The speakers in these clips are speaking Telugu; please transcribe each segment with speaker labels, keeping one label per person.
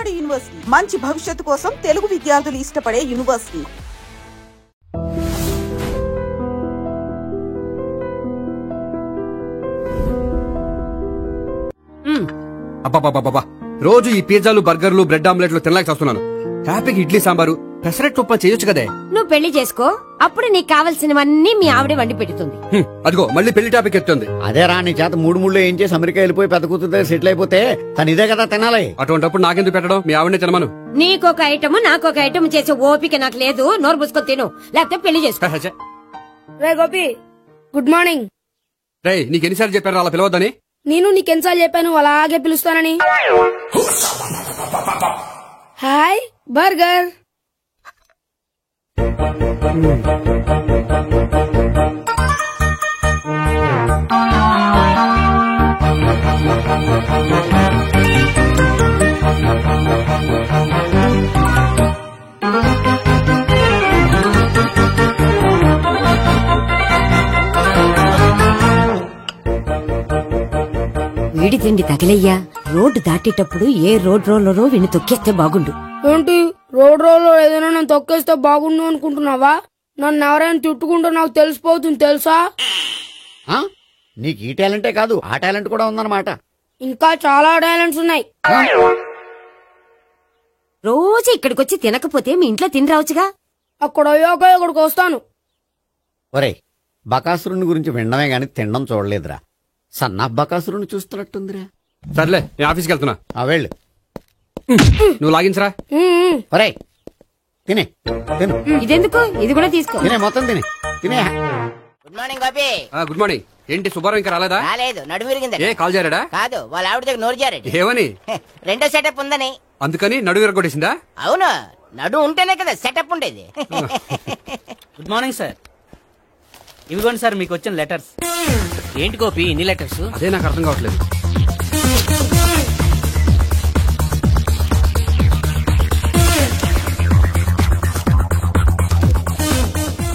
Speaker 1: తమిళనాడు యూనివర్సిటీ మంచి భవిష్యత్తు కోసం తెలుగు విద్యార్థులు ఇష్టపడే యూనివర్సిటీ.
Speaker 2: అబ్బా రోజు ఈ పిజ్జాలు బర్గర్లు బ్రెడ్ ఆమ్లెట్లు తినలేక వస్తున్నాను. హ్యాపీకి ఇడ్లీ సాంబారు పెసరెట్ ఉప్మా చేయొచ్చు కదే.
Speaker 3: నువ్వు పెళ్లి చేసుకో, అప్పుడు నీకు కావాల్సినవన్నీ మీ ఆవిడే వండి పెడుతుంది.
Speaker 2: అదిగో మళ్ళీ పెళ్లి టాపిక్ ఎత్తుంది.
Speaker 4: అదే రా, నీ చేత మూడు ఏం చేసి అమెరికా వెళ్ళిపోయి పెద్ద కూతురు సెటిల్ అయిపోతే తను ఇదే కదా తినాలి.
Speaker 2: అటువంటిప్పుడు నాకెందుకు పెట్టడం, మీ ఆవిడనే తినమను.
Speaker 3: నీకొక ఐటమ్ నాకొక ఐటమ్ చేసే ఓపిక నాకు లేదు. నోరు పుసుకొని తిను, లేకపోతే పెళ్లి చేసుకో.
Speaker 5: రే గోపి, గుడ్ మార్నింగ్.
Speaker 2: రే నీకు ఎన్నిసార్లు చెప్పారు అలా పిలవద్దని?
Speaker 5: నేను నీకెన్నిసార్లు చెప్పాను అలాగే పిలుస్తానని. Hi burger.
Speaker 3: వీడి తిండి తగిలయ్యా. రోడ్డు దాటేటప్పుడు ఏ రోడ్ రోలరో వీడిని తొక్కేస్తే బాగుండు.
Speaker 5: ఏంటి రోడ్ రోల్లో ఏదైనా నన్ను తొక్కేస్తే బాగుండు అనుకుంటున్నావా? నన్ను ఎవరైనా తిట్టుకుంటే నాకు తెలిసిపోతుంది తెలుసా?
Speaker 4: నీకు ఈ టాలెంటే కాదు ఆ టాలెంట్ కూడా ఉందన్నమాట.
Speaker 5: ఇంకా చాలా టాలెంట్స్ ఉన్నాయి.
Speaker 3: రోజు ఇక్కడికొచ్చి తినకపోతే మీ ఇంట్లో తిని రావచ్చుగా.
Speaker 5: అక్కడ అయ్యాక ఇక్కడికి వస్తాను.
Speaker 4: ఒరే, బకాసురుని గురించి వినడమే గాని తినడం చూడలేదురా. సన్నా బకాసురుని చూస్తున్నట్టుందిరా.
Speaker 2: సర్లే నేను ఆఫీస్కి వెళ్తున్నా.
Speaker 4: వెళ్ళు.
Speaker 2: నువ్వు లాగించరా.
Speaker 4: ఒరే తినే తిను.
Speaker 3: ఇదెందుకు? ఇది కూడా తీసుకో.
Speaker 4: తినే మొత్తం తినే తినే.
Speaker 6: Good morning Gopi.
Speaker 2: Good morning. ఏంటి సుబ్బారావు ఇంకా రాలేదా?
Speaker 6: రాలేదు, నడుము విరిగింది.
Speaker 2: ఏ కాల్ చేరాడా?
Speaker 6: కాదు, వాళ్ళ ఆవిడ దగ్గర నోరు జారాడు.
Speaker 2: ఏమని?
Speaker 6: రెండో సెటప్ ఉందని.
Speaker 2: అందుకని నడువు విరగొట్టేసిందా?
Speaker 6: అవును, నడుము ఉంటేనే కదా సెటప్ ఉండేది.
Speaker 7: Good morning sir. ఇవిగోండి సార్ మీకు వచ్చిన లెటర్స్. ఏంటి గోపి ఇన్ని లెటర్స్?
Speaker 2: అదే నాకు అర్థం కావట్లేదు.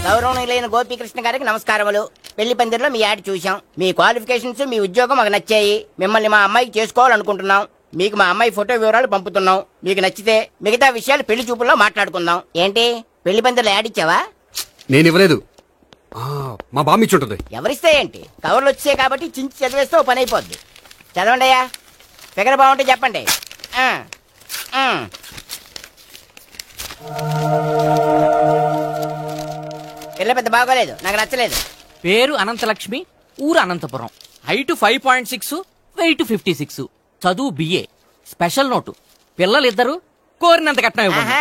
Speaker 6: గౌరవనీయులైన గోపీకృష్ణ గారికి నమస్కారములు. పెళ్లి పందిరిలో మీ యాడ్ చూసాం. మీ క్వాలిఫికేషన్స్, మీ ఉద్యోగం మాకు నచ్చాయి. మిమ్మల్ని మా అమ్మాయికి చేసుకోవాలనుకుంటున్నాం. మీకు మా అమ్మాయి ఫోటో వివరాలు పంపుతున్నాం. మీకు నచ్చితే మిగతా విషయాలు పెళ్లి చూపుల్లో మాట్లాడుకుందాం. ఏంటి పెళ్లి పందిరిలో యాడ్ ఇచ్చావా?
Speaker 2: నేను ఇవ్వలేదు, మా బామ్మ ఇచ్చి ఉంటుంది.
Speaker 6: ఎవరిస్తే ఏంటి, కవర్లు వచ్చాయి కాబట్టి చించి చదివేస్తే ఓ పని అయిపోద్ది. చదవండి అయ్యా, ఫిగర్ బాగుంటే చెప్పండి. పిల్ల పెద్ద బాగోలేదు, నాకు నచ్చలేదు.
Speaker 7: పేరు అనంతలక్ష్మి, ఊరు అనంతపురం, హైట్ 5.6, వెయిట్ 56, చదువు బిఏ, స్పెషల్ నోటు పిల్లలిద్దరు కోరినంత కట్నం ఇవ్వండి.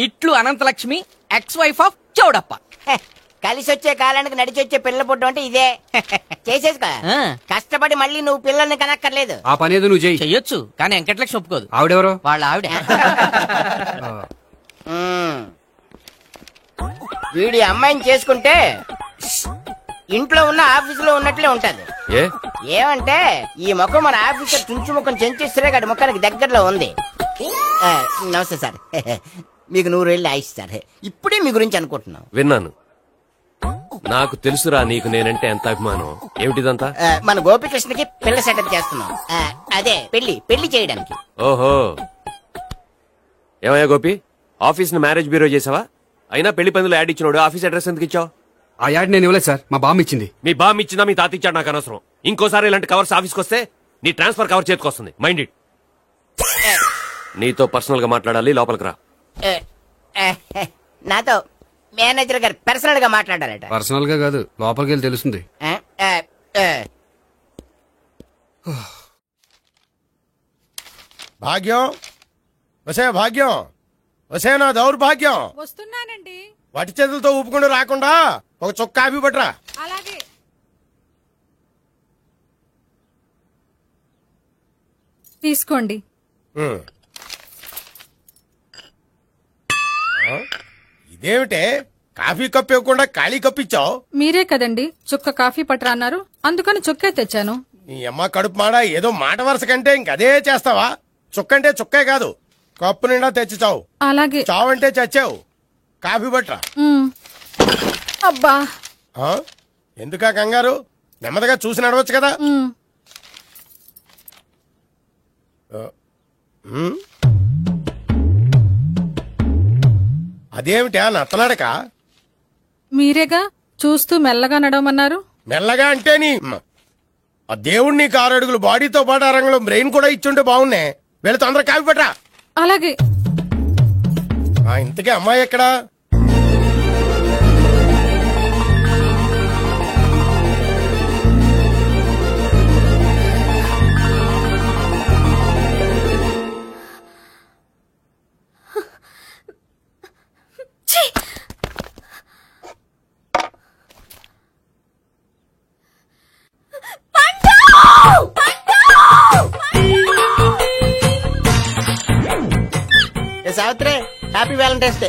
Speaker 7: ఇట్లు Anantalakshmi, ex wife of Chowdappa.
Speaker 6: కలిసి వచ్చే కాలానికి నడిచి వచ్చే పిల్లల పుట్టం అంటే ఇదే. చేసేసుకో, కష్టపడి మళ్ళీ నువ్వు పిల్లల్ని కనక్కర్లేదు.
Speaker 2: ఆ పని ఏదో నువ్వు
Speaker 7: చెయ్యొచ్చు, కానీ వెంకటలక్ష్మి ఒప్పుకోదు.
Speaker 2: ఆవిడెవరో?
Speaker 7: వాళ్ళ ఆవిడ.
Speaker 6: వీడి అమ్మాయిని చేసుకుంటే ఇంట్లో ఉన్న ఆఫీసులో ఉన్నట్లే ఉంటది. ఏమంటే ఈ ముఖం మన ఆఫీసర్ చుంచు ముఖం చెంచేశ్వరే గారి ముఖానికి దగ్గరలో ఉంది. నమస్తే సార్, మీకు 100 ఏళ్ళు ఆయుష్ సార్. ఇప్పుడే మీ గురించి అనుకుంటున్నాం.
Speaker 8: విన్నాను, నాకు తెలుసురా నీకు నేనంటే ఎంత అభిమానం. ఏమిటిదంతా?
Speaker 6: మన గోపికృష్ణకి పిల్ల సెటప్ చేస్తున్నాం. అదే పెళ్లి చేయడానికి.
Speaker 8: ఓహో, ఏమయ్యా గోపి, ఆఫీస్ ని మ్యారేజ్ బ్యూరో చేసావా? అయినా పెళ్లి పందులు యాడ్ ఇచ్చినోడు ఆఫీస్ అడ్రస్ ఎందుకు ఇచ్చావు?
Speaker 2: ఆ యాడ్ నేను ఇవ్వలేదు సార్, మా బామ్మ ఇచ్చింది.
Speaker 8: మీ బామ్మ ఇచ్చిందా మీ తాత ఇచ్చాడు నాకు అనవసరం. ఇంకోసారి ఇలాంటి కవర్స్ ఆఫీస్కి వస్తే నీ ట్రాన్స్ఫర్ కవర్ చేతికొస్తుంది. Mind it. నీతో పర్సనల్ గా మాట్లాడాలి, లోపలికి రా.
Speaker 6: నాతో మేనేజర్ గారు పర్సనల్ గా మాట్లాడాలట.
Speaker 2: పర్సనల్ గా కాదు, లోపలికి వెళ్ళి తెలుస్తుంది.
Speaker 9: భాగ్యం, వసే భాగ్యం, వసే నా దౌర్భాగ్యం.
Speaker 10: వస్తున్నానండి.
Speaker 9: వటి చేతులతో ఊపుకుండా రాకుండా ఒక చుక్క కాఫీ పట్టరా.
Speaker 10: అలాగే. తీసుకోండి.
Speaker 9: ఇదేమిటే కాఫీ కప్పు ఇవ్వకుండా ఖాళీ కప్పు ఇచ్చావు?
Speaker 10: మీరే కదండి చుక్క కాఫీ పట్టరా అన్నారు, అందుకని చుక్కే తెచ్చాను.
Speaker 9: నీ అమ్మ కడుపు మాడ, ఏదో మాట వరుస కంటే ఇంకదే చేస్తావా? చుక్కంటే చుక్కే కాదు, కప్పు నిండా తెచ్చి చావు.
Speaker 10: అలాగే.
Speaker 9: చావంటే చచ్చావు. కాఫీ పట్టరా.
Speaker 10: అబ్బా,
Speaker 9: ఎందుకా కంగారు? నెమ్మదిగా చూసి నడవచ్చు కదా. అదేమిటా నత్తనడక?
Speaker 10: మీరేగా చూస్తూ మెల్లగా నడవమన్నారు.
Speaker 9: మెల్లగా అంటే ఆ దేవుడు నీకు 6 అడుగులు బాడీతో పాటు ఆ రంగంలో బ్రెయిన్ కూడా ఇచ్చుంటే బాగున్నే. వీళ్ళ తొందర కాపీ పట్రా.
Speaker 10: అలాగే.
Speaker 9: ఇంతకీ అమ్మాయి ఎక్కడా?
Speaker 6: Savitri, happy Valentine's day.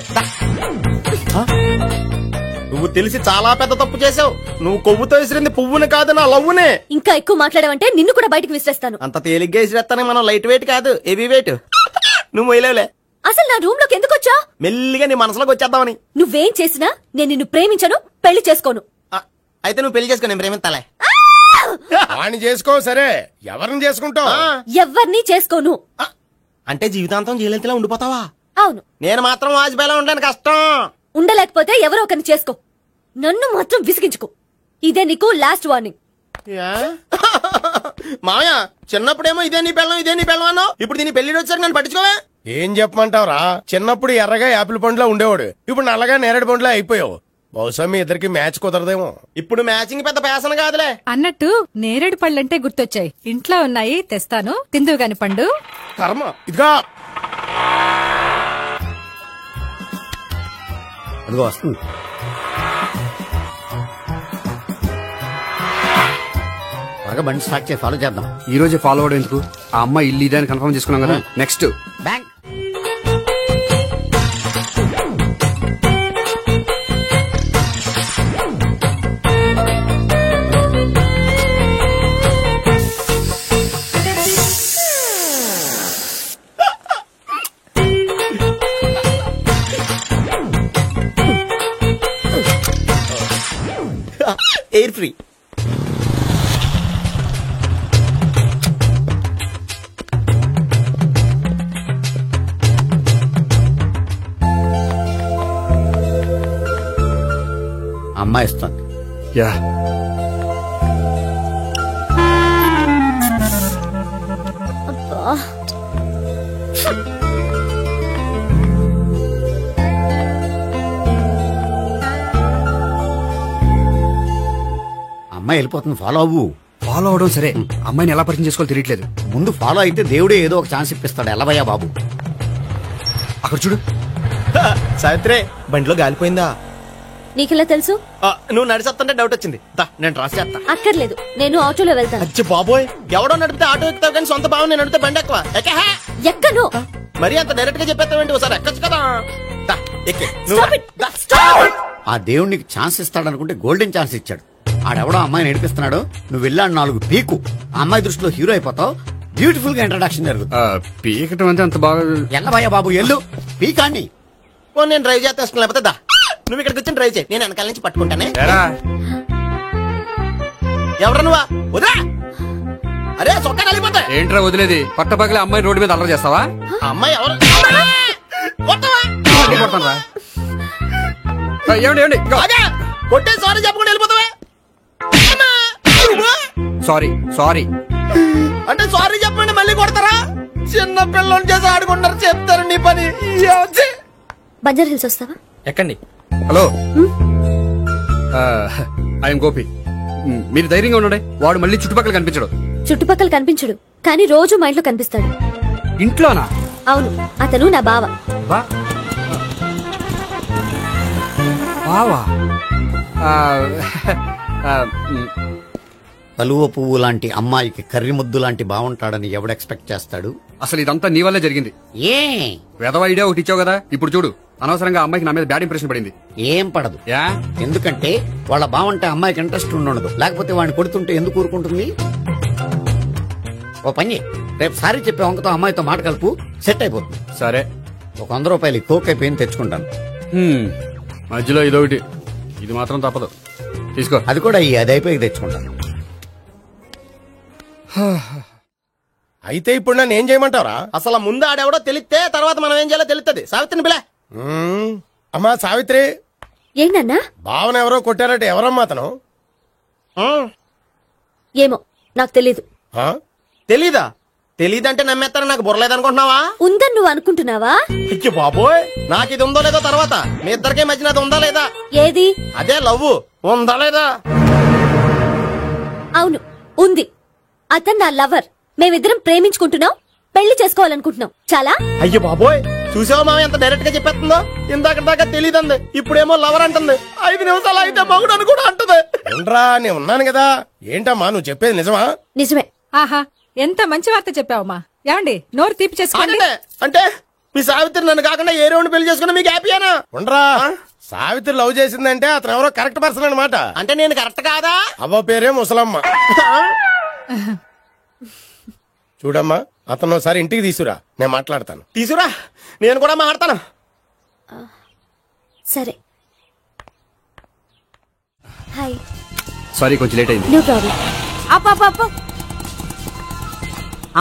Speaker 6: నువ్వు తెలిసి చాలా పెద్ద తప్పు చేసావు. నువ్వు కొవ్వుతో విసిరింది పువ్వుని కాదు, నా లవ్వునే.
Speaker 11: ఇంకా ఎక్కువ మాట్లాడావంటే నిన్ను కూడా బయటకు విసిరేస్తాను.
Speaker 6: అంత తేలిగ్గా విసిరేస్తానే, మనం లైట్ వెయిట్ కాదు, హెవీ వెయిట్. నువ్వు మొయ్యలేవులే.
Speaker 11: అసలు నా రూమ్ లోకి ఎందుకు వచ్చా?
Speaker 6: మెల్లిగా నీ మనసులోకి వచ్చేద్దామని.
Speaker 11: నువ్వేం చేసినా నేను నిన్ను ప్రేమించను, పెళ్లి చేసుకోను.
Speaker 6: అయితే నువ్వు పెళ్లి చేసుకో, నేను ప్రేమిస్తాలే.
Speaker 9: వాణ్ణి చేసుకో. సరే, ఎవరిని చేసుకుంటావు?
Speaker 11: ఎవరిని చేసుకోను.
Speaker 6: అంటే జీవితాంతం జైలెంతలా ఉండిపోతావా?
Speaker 11: అవును.
Speaker 6: నేను మాత్రం వాజ్పేయిలా ఉండడానికి కష్టం.
Speaker 11: ఉండలేకపోతే ఎవరో ఒకరిని చేసుకో, నన్ను మాత్రం విసిగించుకో. ఇదే నీకు లాస్ట్ వార్నింగ్.
Speaker 6: మామయ్య, చిన్నప్పుడేమో ఇదే నీ పెళ్ళం అన్నావు. ఇప్పుడు దీని పెళ్లి వచ్చాక నన్ను పట్టించుకోవే.
Speaker 9: ఏం చెప్పమంటావురా? చిన్నప్పుడు ఎర్రగా యాపిల్ పండులో ఉండేవాడు, ఇప్పుడు నల్లగా నేరేడు పండులో అయిపోయావు. బహుశా మీ ఇద్దరికి మ్యాచ్ కుదరదేమో.
Speaker 6: ఇప్పుడు మ్యాచింగ్ పెద్ద పేసన కాదులే.
Speaker 10: అన్నట్టు నేరేడు పళ్ళంటే గుర్తొచ్చాయి. ఇంట్లో ఉన్నాయి, తెస్తాను, తిందువు గాని పండు.
Speaker 9: కర్మ. ఇదిగా
Speaker 4: అదిగో వస్తుంది. త్వరగా బండి స్టార్ట్ చేసి ఫాలో చేద్దాం.
Speaker 2: ఈ రోజే ఫాలో అవడం ఎందుకు? ఆ అమ్మాయి ఇల్లు ఇదే అని కన్ఫర్మ్ చేసుకున్నాం కదా. Next
Speaker 4: bank.
Speaker 6: Air free.
Speaker 4: అమ్మాయి ఇస్తుంది.
Speaker 2: యా,
Speaker 4: అమ్మాయి వెళ్ళిపోతుంది, ఫాలో అవ్వు.
Speaker 2: ఫాలో అవడం సరే, అమ్మాయిని ఎలా పరిచయం చేసుకోవాలో తెలియట్లేదు.
Speaker 4: ముందు ఫాలో అయితే దేవుడే ఏదో ఒక ఛాన్స్ ఇప్పిస్తాడు. ఎలవయ్యా బాబు.
Speaker 2: అక్కడ చూడు.
Speaker 6: సావిత్రి, బండిలో గాలిపోయిందా?
Speaker 11: నీకెలా తెలుసు?
Speaker 6: నువ్వు నడిచేస్తుంటే డౌట్ వచ్చింది. నేను ట్రాస్ చేస్తా.
Speaker 11: అక్కర్లేదు, నేను ఆటోలో వెళ్తాను.
Speaker 6: అచ్చి బాబోయ్, ఎవడో నడిపితే ఆటో ఎక్కుతావు కానీ సొంత భావం నేను నడిపితే బండి ఎక్కువ.
Speaker 11: ఎక్కను.
Speaker 6: మరి అంత డైరెక్ట్ గా చెప్పేస్తావేంటి? ఒకసారి ఎక్కొచ్చు కదా. ఎక్కే.
Speaker 4: ఆ దేవుడు నీకు ఛాన్స్ ఇస్తాడనుకుంటే గోల్డెన్ ఛాన్స్ ఇచ్చాడు. ఆడెవడో అమ్మాయిని నడిపిస్తున్నాడు, నువ్వు వెళ్ళాడు 4 పీకు. ఆ అమ్మాయి దృష్టిలో హీరో అయిపోతావు. బ్యూటిఫుల్ గా ఇంట్రడక్షన్ జరుగుతుంది.
Speaker 2: పీకటం అంటే అంత బాగా.
Speaker 4: ఎల్లవయ్యా బాబు, ఎల్లు పీకాన్ని.
Speaker 6: నేను డ్రైవ్ చేస్తాను, లేకపోతే దా నువ్వు ఇక్కడికి వచ్చి డ్రైవ్ చేయి, నేను వెనకాల నుంచి పట్టుకుంటానే. ఎవరు నువ్వా? వదిలా. అరే చొక్కా కలిపోతా.
Speaker 2: ఏంట్రా వదిలేది? పట్టపక్కల అమ్మాయి రోడ్డు మీద అల్లరి చేస్తావా?
Speaker 6: అమ్మాయి ఎవరు?
Speaker 2: ఏమండి
Speaker 6: కొట్టే సారీ చెప్పకుండా వెళ్ళిపోతావా?
Speaker 2: సారీ సారీ
Speaker 6: అంటే సారీ చెప్పండి మళ్ళీ కొడతారా? చిన్న పిల్లలు చేసి ఆడుకుంటారు, చెప్తారు నీ పని.
Speaker 11: బంజారా హిల్స్ వస్తావా?
Speaker 6: ఎక్కండి.
Speaker 2: Hello, I'm Gopi. మీరు ధైర్యంగా ఉండండి. వాడు మళ్ళీ చుట్టుపక్కల కనిపించడు.
Speaker 11: చుట్టుపక్కల కనిపించడు, కానీ రోజు మా ఇంట్లో కనిపిస్తాడు.
Speaker 2: ఇంట్లోనా?
Speaker 11: అవును, అతను నా బావ.
Speaker 2: బావా?
Speaker 4: కలువ పువ్వు లాంటి అమ్మాయికి కర్రి ముద్దు లాంటి బాగుంటాడని ఎవడు ఎక్స్పెక్ట్ చేస్తాడు?
Speaker 2: అసలు ఇదంతా నీ వల్లే జరిగింది.
Speaker 4: ఏ
Speaker 2: వెధవ ఐడియా ఒకటి ఇచ్చావు కదా, ఇప్పుడు చూడు. అనవసరంగా అమ్మాయికి నా మీద బ్యాడ్ ఇంప్రెషన్ పడింది.
Speaker 4: ఏం పడదు. ఎందుకంటే వాళ్ళ బాగుంటే అమ్మాయికి ఇంట్రెస్ట్ ఉండదు. లేకపోతే వాడిని కొడుతుంటే ఎందుకు ఊరుకుంటుంది? ఓ పని, రేపు సారీ చెప్పే వంకతో అమ్మాయితో మాట కలుపు, సెట్ అయిపోతుంది.
Speaker 2: సరే,
Speaker 4: ఒక 100 రూపాయలు కోక్ అయిపోయింది, తెచ్చుకుంటాను.
Speaker 2: మధ్యలో ఇదొకటి, ఇది మాత్రం తప్పదు. తీసుకో.
Speaker 4: అది కూడా అది అయిపోయి తెచ్చుకుంటాను.
Speaker 9: అయితే ఇప్పుడు నన్ను ఏం చేయమంటావరా?
Speaker 6: అసలు ముందు ఆడెవడో తెలిస్తే తర్వాత మనం ఏం చేయాలో తెలుస్తుంది. సావిత్రిని పిల్ల.
Speaker 9: అమ్మా సావిత్రి,
Speaker 11: ఏంటన్నా?
Speaker 9: భావన ఎవరో కొట్టారట, ఎవరమ్మా అతను?
Speaker 11: ఏమో నాకు తెలీదు.
Speaker 12: తెలీదా? తెలీదంటే నమ్మేస్తారని నాకు బుర్రలేదనుకుంటున్నావా?
Speaker 11: ఉందని నువ్వు అనుకుంటున్నావా?
Speaker 12: అయ్యో బాబోయ్, నాకు ఇది ఉందో లేదో తర్వాత మీ ఇద్దరికే మధ్యన అది ఉందా లేదా?
Speaker 11: ఏది?
Speaker 12: అదే లవ్ ఉందా లేదా?
Speaker 11: అవును ఉంది. అతను నా లవర్. మేమిద్దరం ప్రేమించుకుంటున్నాం, పెళ్లి చేసుకోవాలనుకుంటున్నాం. చాలా.
Speaker 12: అయ్యో బాబోయ్, చూసావా మామ ఎంత డైరెక్ట్ గా చెప్పేస్తుందో? ఇందాక దాకా తెలియదండి, ఇప్పుడేమో లవర్ అంటుంది. 5 నిమిషాలు అయితే మగుడు అని కూడా అంటుంది.
Speaker 9: నేను ఉన్నాను కదా. ఏంటమ్మా నువ్వు చెప్పేది నిజమా?
Speaker 11: నిజమే.
Speaker 10: ఆహా, ఎంత మంచి వార్త చెప్పావమ్మా. ఏమండి నోరు తీపి చేసుకోండి.
Speaker 12: అంటే మీ సావిత్రి నన్ను కాకుండా ఏ రౌండ్ పెళ్లి చేసుకున్నా మీకు హ్యాపీయేనా?
Speaker 9: ఉండరా, సావిత్రి లవ్ చేసిందంటే అతను ఎవరో కరెక్ట్ పర్సన్ అనమాట.
Speaker 12: అంటే నేను కరెక్ట్ కాదా?
Speaker 9: అవ్వ పేరే ముసలమ్మ. చూడమ్మా, అతను ఒకసారి ఇంటికి తీసుకురా, నేను మాట్లాడతాను.
Speaker 12: తీసురా, నేను కూడా మాట్లాడతాను.
Speaker 11: సరే. హాయ్.
Speaker 2: సారీ కొంచెం లేట్ అయింది.
Speaker 11: No problem.
Speaker 3: అప్ప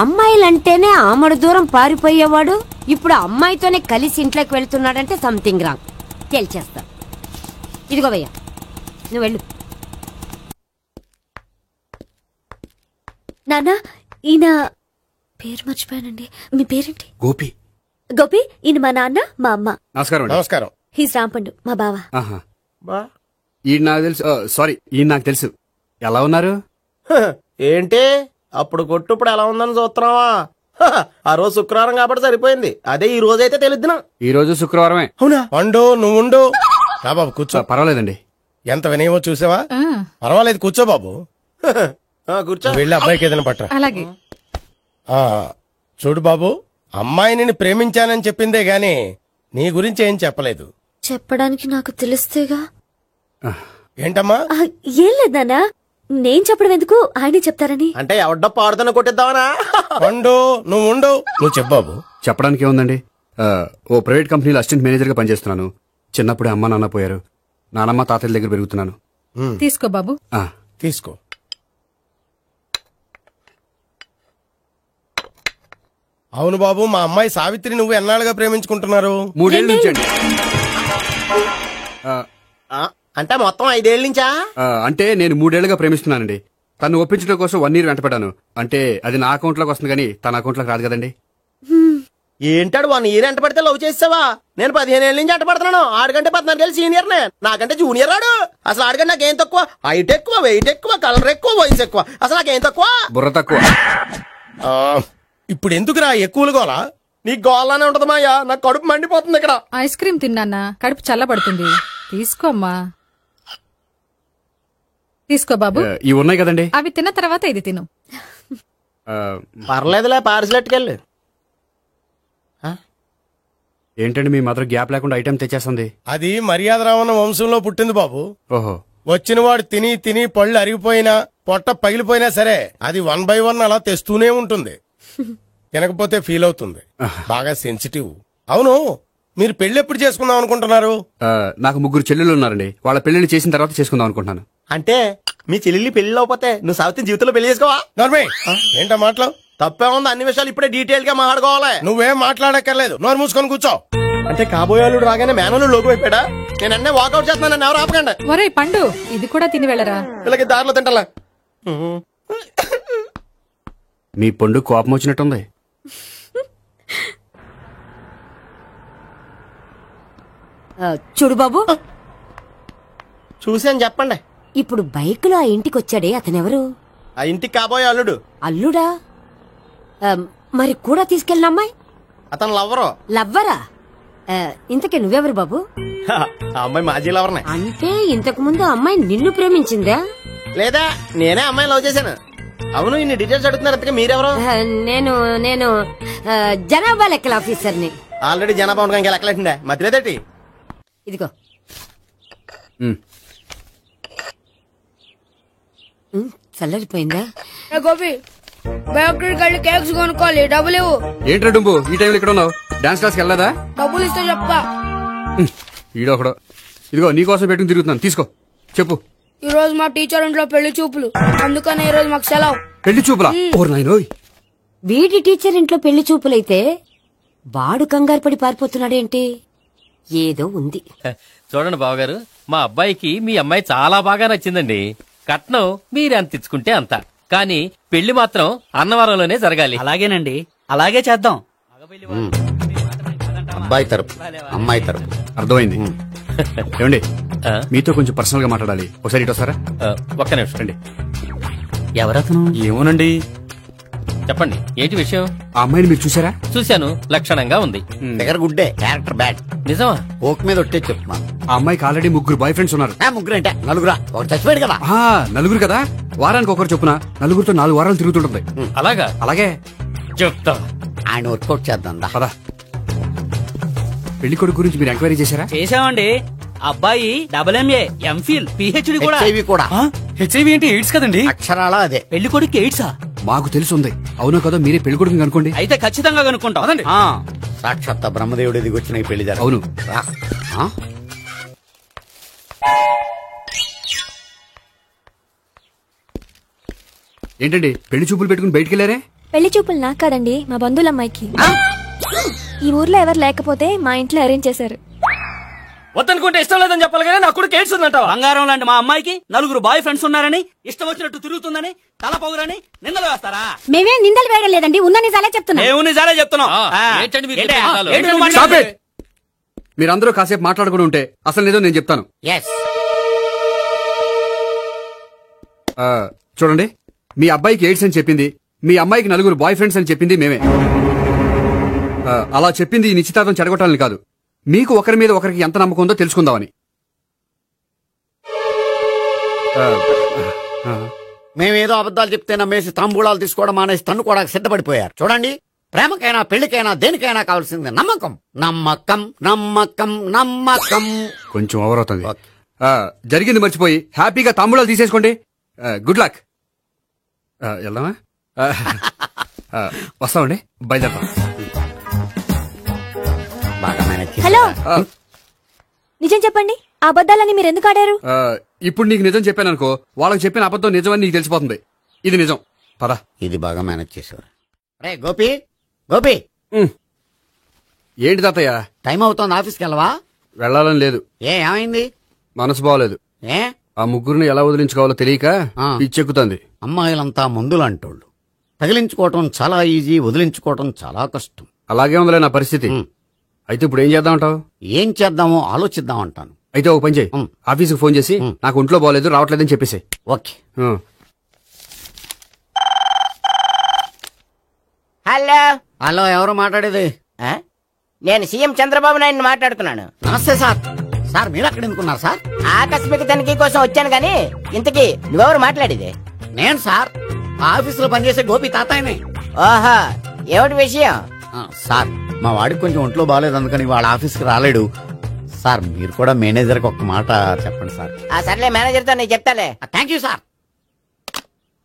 Speaker 3: అమ్మాయిలంటేనే ఆమడు దూరం పారిపోయేవాడు ఇప్పుడు అమ్మాయితోనే కలిసి ఇంట్లోకి వెళ్తున్నాడంటే సంథింగ్ రాంగ్. తేల్చేస్తా. ఇదిగో భయ్యా, నువ్వు వెళ్ళు.
Speaker 11: నాన్న, ఈయన పేరు మర్చిపోయానండి. మీ పేరేంటి?
Speaker 2: గోపి.
Speaker 11: గోపి, ఈయన మా నాన్న, మా అమ్మ.
Speaker 2: నమస్కారం.
Speaker 9: నమస్కారం.
Speaker 11: హీస్ రాంపండు, మా బావ.
Speaker 2: ఆహా, ఈయన నాకు తెలుసు. సారీ, ఈయన నాకు తెలుసు. ఎలా ఉన్నారు?
Speaker 12: ఏంటి అప్పుడు కొట్టు ఇప్పుడు ఎలా ఉందని చూస్తున్నావా? ఆ రోజు శుక్రవారం కాబట్టి సరిపోయింది. అదే ఈ రోజు అయితే తెలుద్దునా.
Speaker 2: ఈ రోజు శుక్రవారమే.
Speaker 12: అవునా?
Speaker 9: పండు నువ్వుండు. రా బాబు కూర్చో.
Speaker 2: పర్వాలేదండి.
Speaker 9: ఎంత వినయమో చూసావా? పర్వాలేదు, కూర్చో బాబు.
Speaker 12: కూర్చో.
Speaker 9: వెళ్ళి అబ్బాయికి ఏదైనా పట్టరా.
Speaker 10: అలాగే.
Speaker 9: చూడు బాబు, అమ్మాయిని ప్రేమించానని చెప్పిందే గాని నీ గురించి ఏం చెప్పలేదు.
Speaker 11: చెప్పడానికి నాకు తెలిస్తేగా.
Speaker 9: ఏంటమ్మా?
Speaker 11: ఏం లేదు నాన్న, నేను చెప్పడం ఎందుకు, ఆయనే చెప్తారని.
Speaker 12: అంటే ఎవడ్డ పాడుతున్న కొట్టిద్దామనా?
Speaker 9: పండు నువ్వు చెప్పు బాబు.
Speaker 2: చెప్పడానికి ఏముందండి, ఓ ప్రైవేట్ కంపెనీలో అసిస్టెంట్ మేనేజర్ గా పనిచేస్తున్నాను. చిన్నప్పుడే అమ్మ నాన్న పోయారు. నానమ్మ తాతయ్య దగ్గర పెరుగుతున్నాను.
Speaker 10: తీసుకో బాబు.
Speaker 9: తీసుకో. అవును బాబు, మా అమ్మాయి సావిత్రి నువ్వు ఎన్నాళ్ళుగా ప్రేమించుకుంటున్నారు?
Speaker 2: 3 ఏళ్ళ నుంచి అండి.
Speaker 12: అంటే మొత్తం 5 ఏళ్ళ నుంచా?
Speaker 2: అంటే నేను 3 ఏళ్లుగా ప్రేమిస్తున్నానండి. తను ఒప్పించడం కోసం 1 year వెంటపడ్డాను. అంటే అది నా అకౌంట్ లోకి వస్తుంది కానీ తన అకౌంట్ లోకి రాదు కదండి.
Speaker 12: ఏంటాడు 1 year ఎంట పడితే లవ్ చేసావా? నేను 15 ఏళ్ళ నుంచి ఎంట పడుతున్నాను. ఆడికంటే 14 ఏళ్ళు సీనియర్ నే, నాకంటే జూనియర్ రాడు. అసలు ఆడికంటే నాకేం తక్కువ? హైట్ ఎక్కువ, వెయిట్ ఎక్కువ, కలర్ ఎక్కువ, వయసు ఎక్కువ. అసలు నాకేం తక్కువ?
Speaker 2: బుర్ర తక్కువ.
Speaker 9: ఇప్పుడు ఎందుకురా ఎక్కువలు గోలా?
Speaker 12: నీకు గోలానే ఉంటది మాయా, నాకు కడుపు మండిపోతుంది ఇక్కడ.
Speaker 10: ఐస్ క్రీమ్ తిన్నానా, కడుపు చల్లబడుతుంది. తీసుకోమ్మా. తీసుకో బాబు.
Speaker 2: ఇవి ఉన్నాయి కదండి,
Speaker 10: అవి తిన్న తర్వాత ఇది తిను.
Speaker 12: పర్లేదులే, పార్సిలెట్కెళ్ళి.
Speaker 2: ఏంటండి మీ మదర్ గ్యాప్ లేకుండా ఐటెం తెచ్చేస్తుంది?
Speaker 9: అది మర్యాద రావణ వంశంలో పుట్టింది బాబు.
Speaker 2: ఓహో.
Speaker 9: వచ్చిన వాడు తిని తిని పళ్ళు అరిగిపోయినా పొట్ట పగిలిపోయినా సరే అది 1 by 1 అలా తెస్తూనే ఉంటుంది. తినకపోతే ఫీల్ అవుతుంది. బాగా సెన్సిటివ్. అవును, మీరు పెళ్లి ఎప్పుడు చేసుకుందాం అనుకుంటున్నారు?
Speaker 2: నాకు 3 చెల్లెలు ఉన్నారండి. వాళ్ళ పెళ్లిని చేసిన తర్వాత చేసుకుందాం అనుకుంటున్నాను.
Speaker 12: అంటే మీ చెల్లెల్ని పెళ్లి లేకపోతే నువ్వు సావిత్రి జీవితంలో పెళ్లి చేసుకోవా?
Speaker 9: నోర్మే, ఏంటో మాటలు?
Speaker 12: తప్పే ఉంది, అన్ని విషయాలు ఇప్పుడే డీటెయిల్ గా మాట్లాడుకోవాలి.
Speaker 9: నువ్వేం మాట్లాడక్కర్లేదు, నోరు మూసుకొని కూర్చో.
Speaker 12: అంటే కాబోయేవాళ్ళు రాగానే మేనలు లోకి అయిపోయాడా? నేను అన్నీ వాకౌట్ చేస్తున్నాను, నన్ను ఎవరు ఆపకండి.
Speaker 10: ఒరే పండు, ఇది కూడా తిని వెళ్ళరా.
Speaker 12: వీళ్ళకి దారిలో తింటలా.
Speaker 2: మీ పండు కోపం వచ్చినట్టుంది.
Speaker 3: చూడు బాబు,
Speaker 12: చూసాను చెప్పండి.
Speaker 3: ఇప్పుడు బైక్ లో ఆ ఇంటికి వచ్చాడే అతనెవరు?
Speaker 12: ఆ ఇంటికి కాబోయే అల్లుడు.
Speaker 3: అల్లుడా? మరి కూడా తీసుకెళ్ళిన అమ్మాయి?
Speaker 12: అతను లవ్వరు.
Speaker 3: లవ్వరా? ఇంతకీ నువ్వెవరు బాబు?
Speaker 12: ఆ అమ్మాయి మాజీ లవర్నే.
Speaker 3: అంటే ఇంతకు ముందు అమ్మాయి నిన్ను ప్రేమించిందా?
Speaker 12: లేదా నేనే అమ్మాయి లవ్ చేశాను. అవును, ఇన్ని డీటెయిల్స్ అడుగుతున్నారు. ఇంతకీ మీరెవరు?
Speaker 3: నేను జనాభా లెక్కల ఆఫీసర్ని.
Speaker 12: ఆల్రెడీ జనాభా ఉండగా ఇంకా లెక్కలేండే మధ్యలేదేటి?
Speaker 3: ఇదిగో. చల్లరిపోయిందా?
Speaker 5: గోపి, బయోక్రిటిక్ వెళ్ళి కేక్స్ కొనుక్కోవాలి, డబ్బులు ఇవ్వు.
Speaker 2: ఏంట్రా డుంబు ఈ టైంలో ఇక్కడ ఉన్నావు? డాన్స్ క్లాస్కి వెళ్ళదా?
Speaker 5: డబ్బులు ఇస్తే చెప్తా.
Speaker 2: ఈడొకడు. ఇదిగో నీకోసం పెట్టుకుని తిరుగుతున్నాను, తీసుకో. చెప్పు.
Speaker 5: ఈ రోజు మా టీచర్ ఇంట్లో పెళ్లి చూపులు, అందుకని ఈ రోజు మాకు సెలవు.
Speaker 2: పెళ్లి చూపులా?
Speaker 3: వీడి టీచర్ ఇంట్లో పెళ్లి చూపులైతే వాడు కంగారు పడి పారిపోతున్నాడేంటి? ఏదో ఉంది.
Speaker 13: చూడండి బావగారు, మా అబ్బాయికి మీ అమ్మాయి చాలా బాగా నచ్చిందండి. కట్నం మీరెంత ఇచ్చుకుంటే అంత, కానీ పెళ్లి మాత్రం అన్నవరంలోనే జరగాలి.
Speaker 14: అలాగేనండి, అలాగే చేద్దాం.
Speaker 4: అబ్బాయి తరపు అమ్మాయి తరపు.
Speaker 2: అర్థమైంది. ఏమండి మీతో కొంచెం పర్సనల్ గా మాట్లాడాలి, ఒకసారి ఇటు వస్తారా?
Speaker 13: ఒక్క నిమిషం అండి.
Speaker 14: ఎవరతను?
Speaker 2: ఏమోనండి.
Speaker 13: చెప్పండి, ఏంటి విషయం?
Speaker 2: ఆ అమ్మాయిని మీరు చూసారా?
Speaker 13: చూశాను, లక్షణంగా ఉంది.
Speaker 4: దగ్గర గుడ్డే, క్యారెక్టర్ బ్యాడ్.
Speaker 13: నిజమా?
Speaker 4: ఓక్ మీద ఒట్టే చెప్తున్నా.
Speaker 2: ఆ అమ్మాయికి ఆల్రెడీ 3 బాయ్ ఫ్రెండ్స్ ఉన్నారు.
Speaker 4: 3 అంటే 4 ఒకటి చచ్చిపోయాడు కదా.
Speaker 2: 4 కదా, వారానికి ఒకరు చొప్పున 4తో 4 వారాలు తిరుగుతుంటుంది.
Speaker 13: అలాగా?
Speaker 2: అలాగే
Speaker 13: చెప్తా.
Speaker 4: ఆయన వర్కౌట్ చేద్దాం
Speaker 2: పదా. పెళ్లి కొడుకు గురించి మీరు ఎంక్వైరీ చేశారా?
Speaker 14: చేశామండి. అబ్బాయి MA, MPhil, PhD కూడా.
Speaker 4: హెచ్ఐవి కూడా.
Speaker 14: హెచ్ఐవి అంటే ఎయిడ్స్ కదండి?
Speaker 4: అక్షరాల అదే.
Speaker 14: పెళ్లి కొడుకు ఎయిడ్సా?
Speaker 2: మాకు తెలుసుంది. అవునో కదా, మీరే పెళ్లి కొడుకు కనుకోండి.
Speaker 14: అయితే ఖచ్చితంగా కనుక్కుంటాం.
Speaker 4: సాక్షాత్ బ్రహ్మదేవుడి దిగి వచ్చిన ఈ పెళ్లి జరగదు.
Speaker 2: అవును. ఏంటండి పెళ్లి చూపులు పెట్టుకుని బయటికి వెళ్ళారే?
Speaker 15: పెళ్లి చూపులు నాకు కాదండి, మా బంధువుల అమ్మాయికి. ఈ ఊర్లో ఎవరు లేకపోతే మా ఇంట్లో అరేంజ్ చేశారు.
Speaker 14: వద్దనుకుంటే ఇష్టం లేదని చెప్పాలి కానీ నా కొడుకు ఎయిడ్స్ ఉందంటావా? బంగారం లాంటి మా అమ్మాయికి 4 బాయ్ ఫ్రెండ్స్ ఉన్నారని, ఇష్టం వచ్చినట్టు తిరుగుతుందని, తల పొగరని నిందలు వేస్తారా?
Speaker 3: మేమే నిందలు వేయడం లేదండి, ఉన్న నిజాలే చెప్తున్నాం.
Speaker 14: మేము నిజాలే చెప్తున్నాం.
Speaker 2: మీరందరూ కాసేపు మాట్లాడుకుని ఉంటే అసలు నిజం నేను చెప్తాను. చూడండి, మీ అబ్బాయికి ఎయిడ్స్ అని చెప్పింది, మీ అమ్మాయికి 4 బాయ్ ఫ్రెండ్స్ అని చెప్పింది మేమే. అలా చెప్పింది ఈ నిశ్చితార్థం చెడగొట్టాలని కాదు, మీకు ఒకరి మీద ఒకరికి ఎంత నమ్మకం ఉందో తెలుసుకుందామని.
Speaker 4: మేమేదో అబద్ధాలు చెప్తే నమ్మేసి తాంబూలాలు తీసుకోవడం మానేసి తన్నుకోవడానికి సిద్ధపడిపోయారు. చూడండి, ప్రేమకైనా పెళ్లికైనా దేనికైనా కావాల్సింది నమ్మకం. నమ్మకం నమ్మకం నమ్మకం.
Speaker 2: కొంచెం ఓవర్ అవుతుంది. జరిగింది మర్చిపోయి హ్యాపీగా తాంబూలాలు తీసేసుకోండి. Good luck. వెళ్దామా? వస్తామండి, బయలుదేరతాం.
Speaker 15: హలో, నిజం చెప్పండి, ఆ అబద్ధాలని మీరు ఎందుకు ఆడారు?
Speaker 2: ఇప్పుడు నీకు నిజం చెప్పాను అనుకో, వాళ్ళకి చెప్పిన అబద్ధం నిజమని నీకు తెలిసిపోతుంది. ఇది నిజం. పదా.
Speaker 4: ఇది బాగా మేనేజ్ చేసేవారు. రే గోపి, గోపి.
Speaker 2: ఏంటి తాతయ్య?
Speaker 4: టైం అవుతోంది, ఆఫీస్కి వెళ్ళవా?
Speaker 2: వెళ్ళాలని లేదు.
Speaker 4: ఏమైంది?
Speaker 2: మనసు బాగోలేదు. ఆ ముగ్గురిని ఎలా వదిలించుకోవాలో తెలియక పిచ్చెక్కుతుంది.
Speaker 4: అమ్మాయిలంతా మందులంటోళ్ళు. తగిలించుకోవటం చాలా ఈజీ, వదిలించుకోవటం చాలా కష్టం.
Speaker 2: అలాగే ఉందిలే నా పరిస్థితి. అయితే ఇప్పుడు ఏం చేద్దామంటావు?
Speaker 4: ఏం చేద్దామో ఆలోచిద్దాం అంటాను.
Speaker 2: అయితే ఒక పని చేయి, ఆఫీసుకు ఫోన్ చేసి నాకు ఒంట్లో బాగోలేదు రావట్లేదని చెప్పేసి.
Speaker 4: ఓకే.
Speaker 6: హలో.
Speaker 4: హలో, ఎవరు మాట్లాడేది?
Speaker 6: నేను సీఎం చంద్రబాబు నాయుడు మాట్లాడుతున్నాను.
Speaker 4: నమస్తే సార్. సార్ మీరు అక్కడ ఎందుకున్నారు సార్?
Speaker 6: ఆకస్మిక తనిఖీ కోసం వచ్చాను గాని ఇంతకీ నువ్వెవరు మాట్లాడేది?
Speaker 4: నేను సార్, ఆఫీసులో పనిచేసే గోపి తాతాయనే.
Speaker 6: ఓహో, ఏమిటి విషయం?
Speaker 4: సార్, మా వాడికి కొంచెం ఒంట్లో బాగాలేదు, అందుకని వాళ్ళ ఆఫీస్కి రాలేడు. సార్, మీరు కూడా మేనేజర్కి ఒక మాట చెప్పండి సార్.
Speaker 6: సర్లే, మేనేజర్తో నేను చెప్తాలే.
Speaker 4: Thank you sir.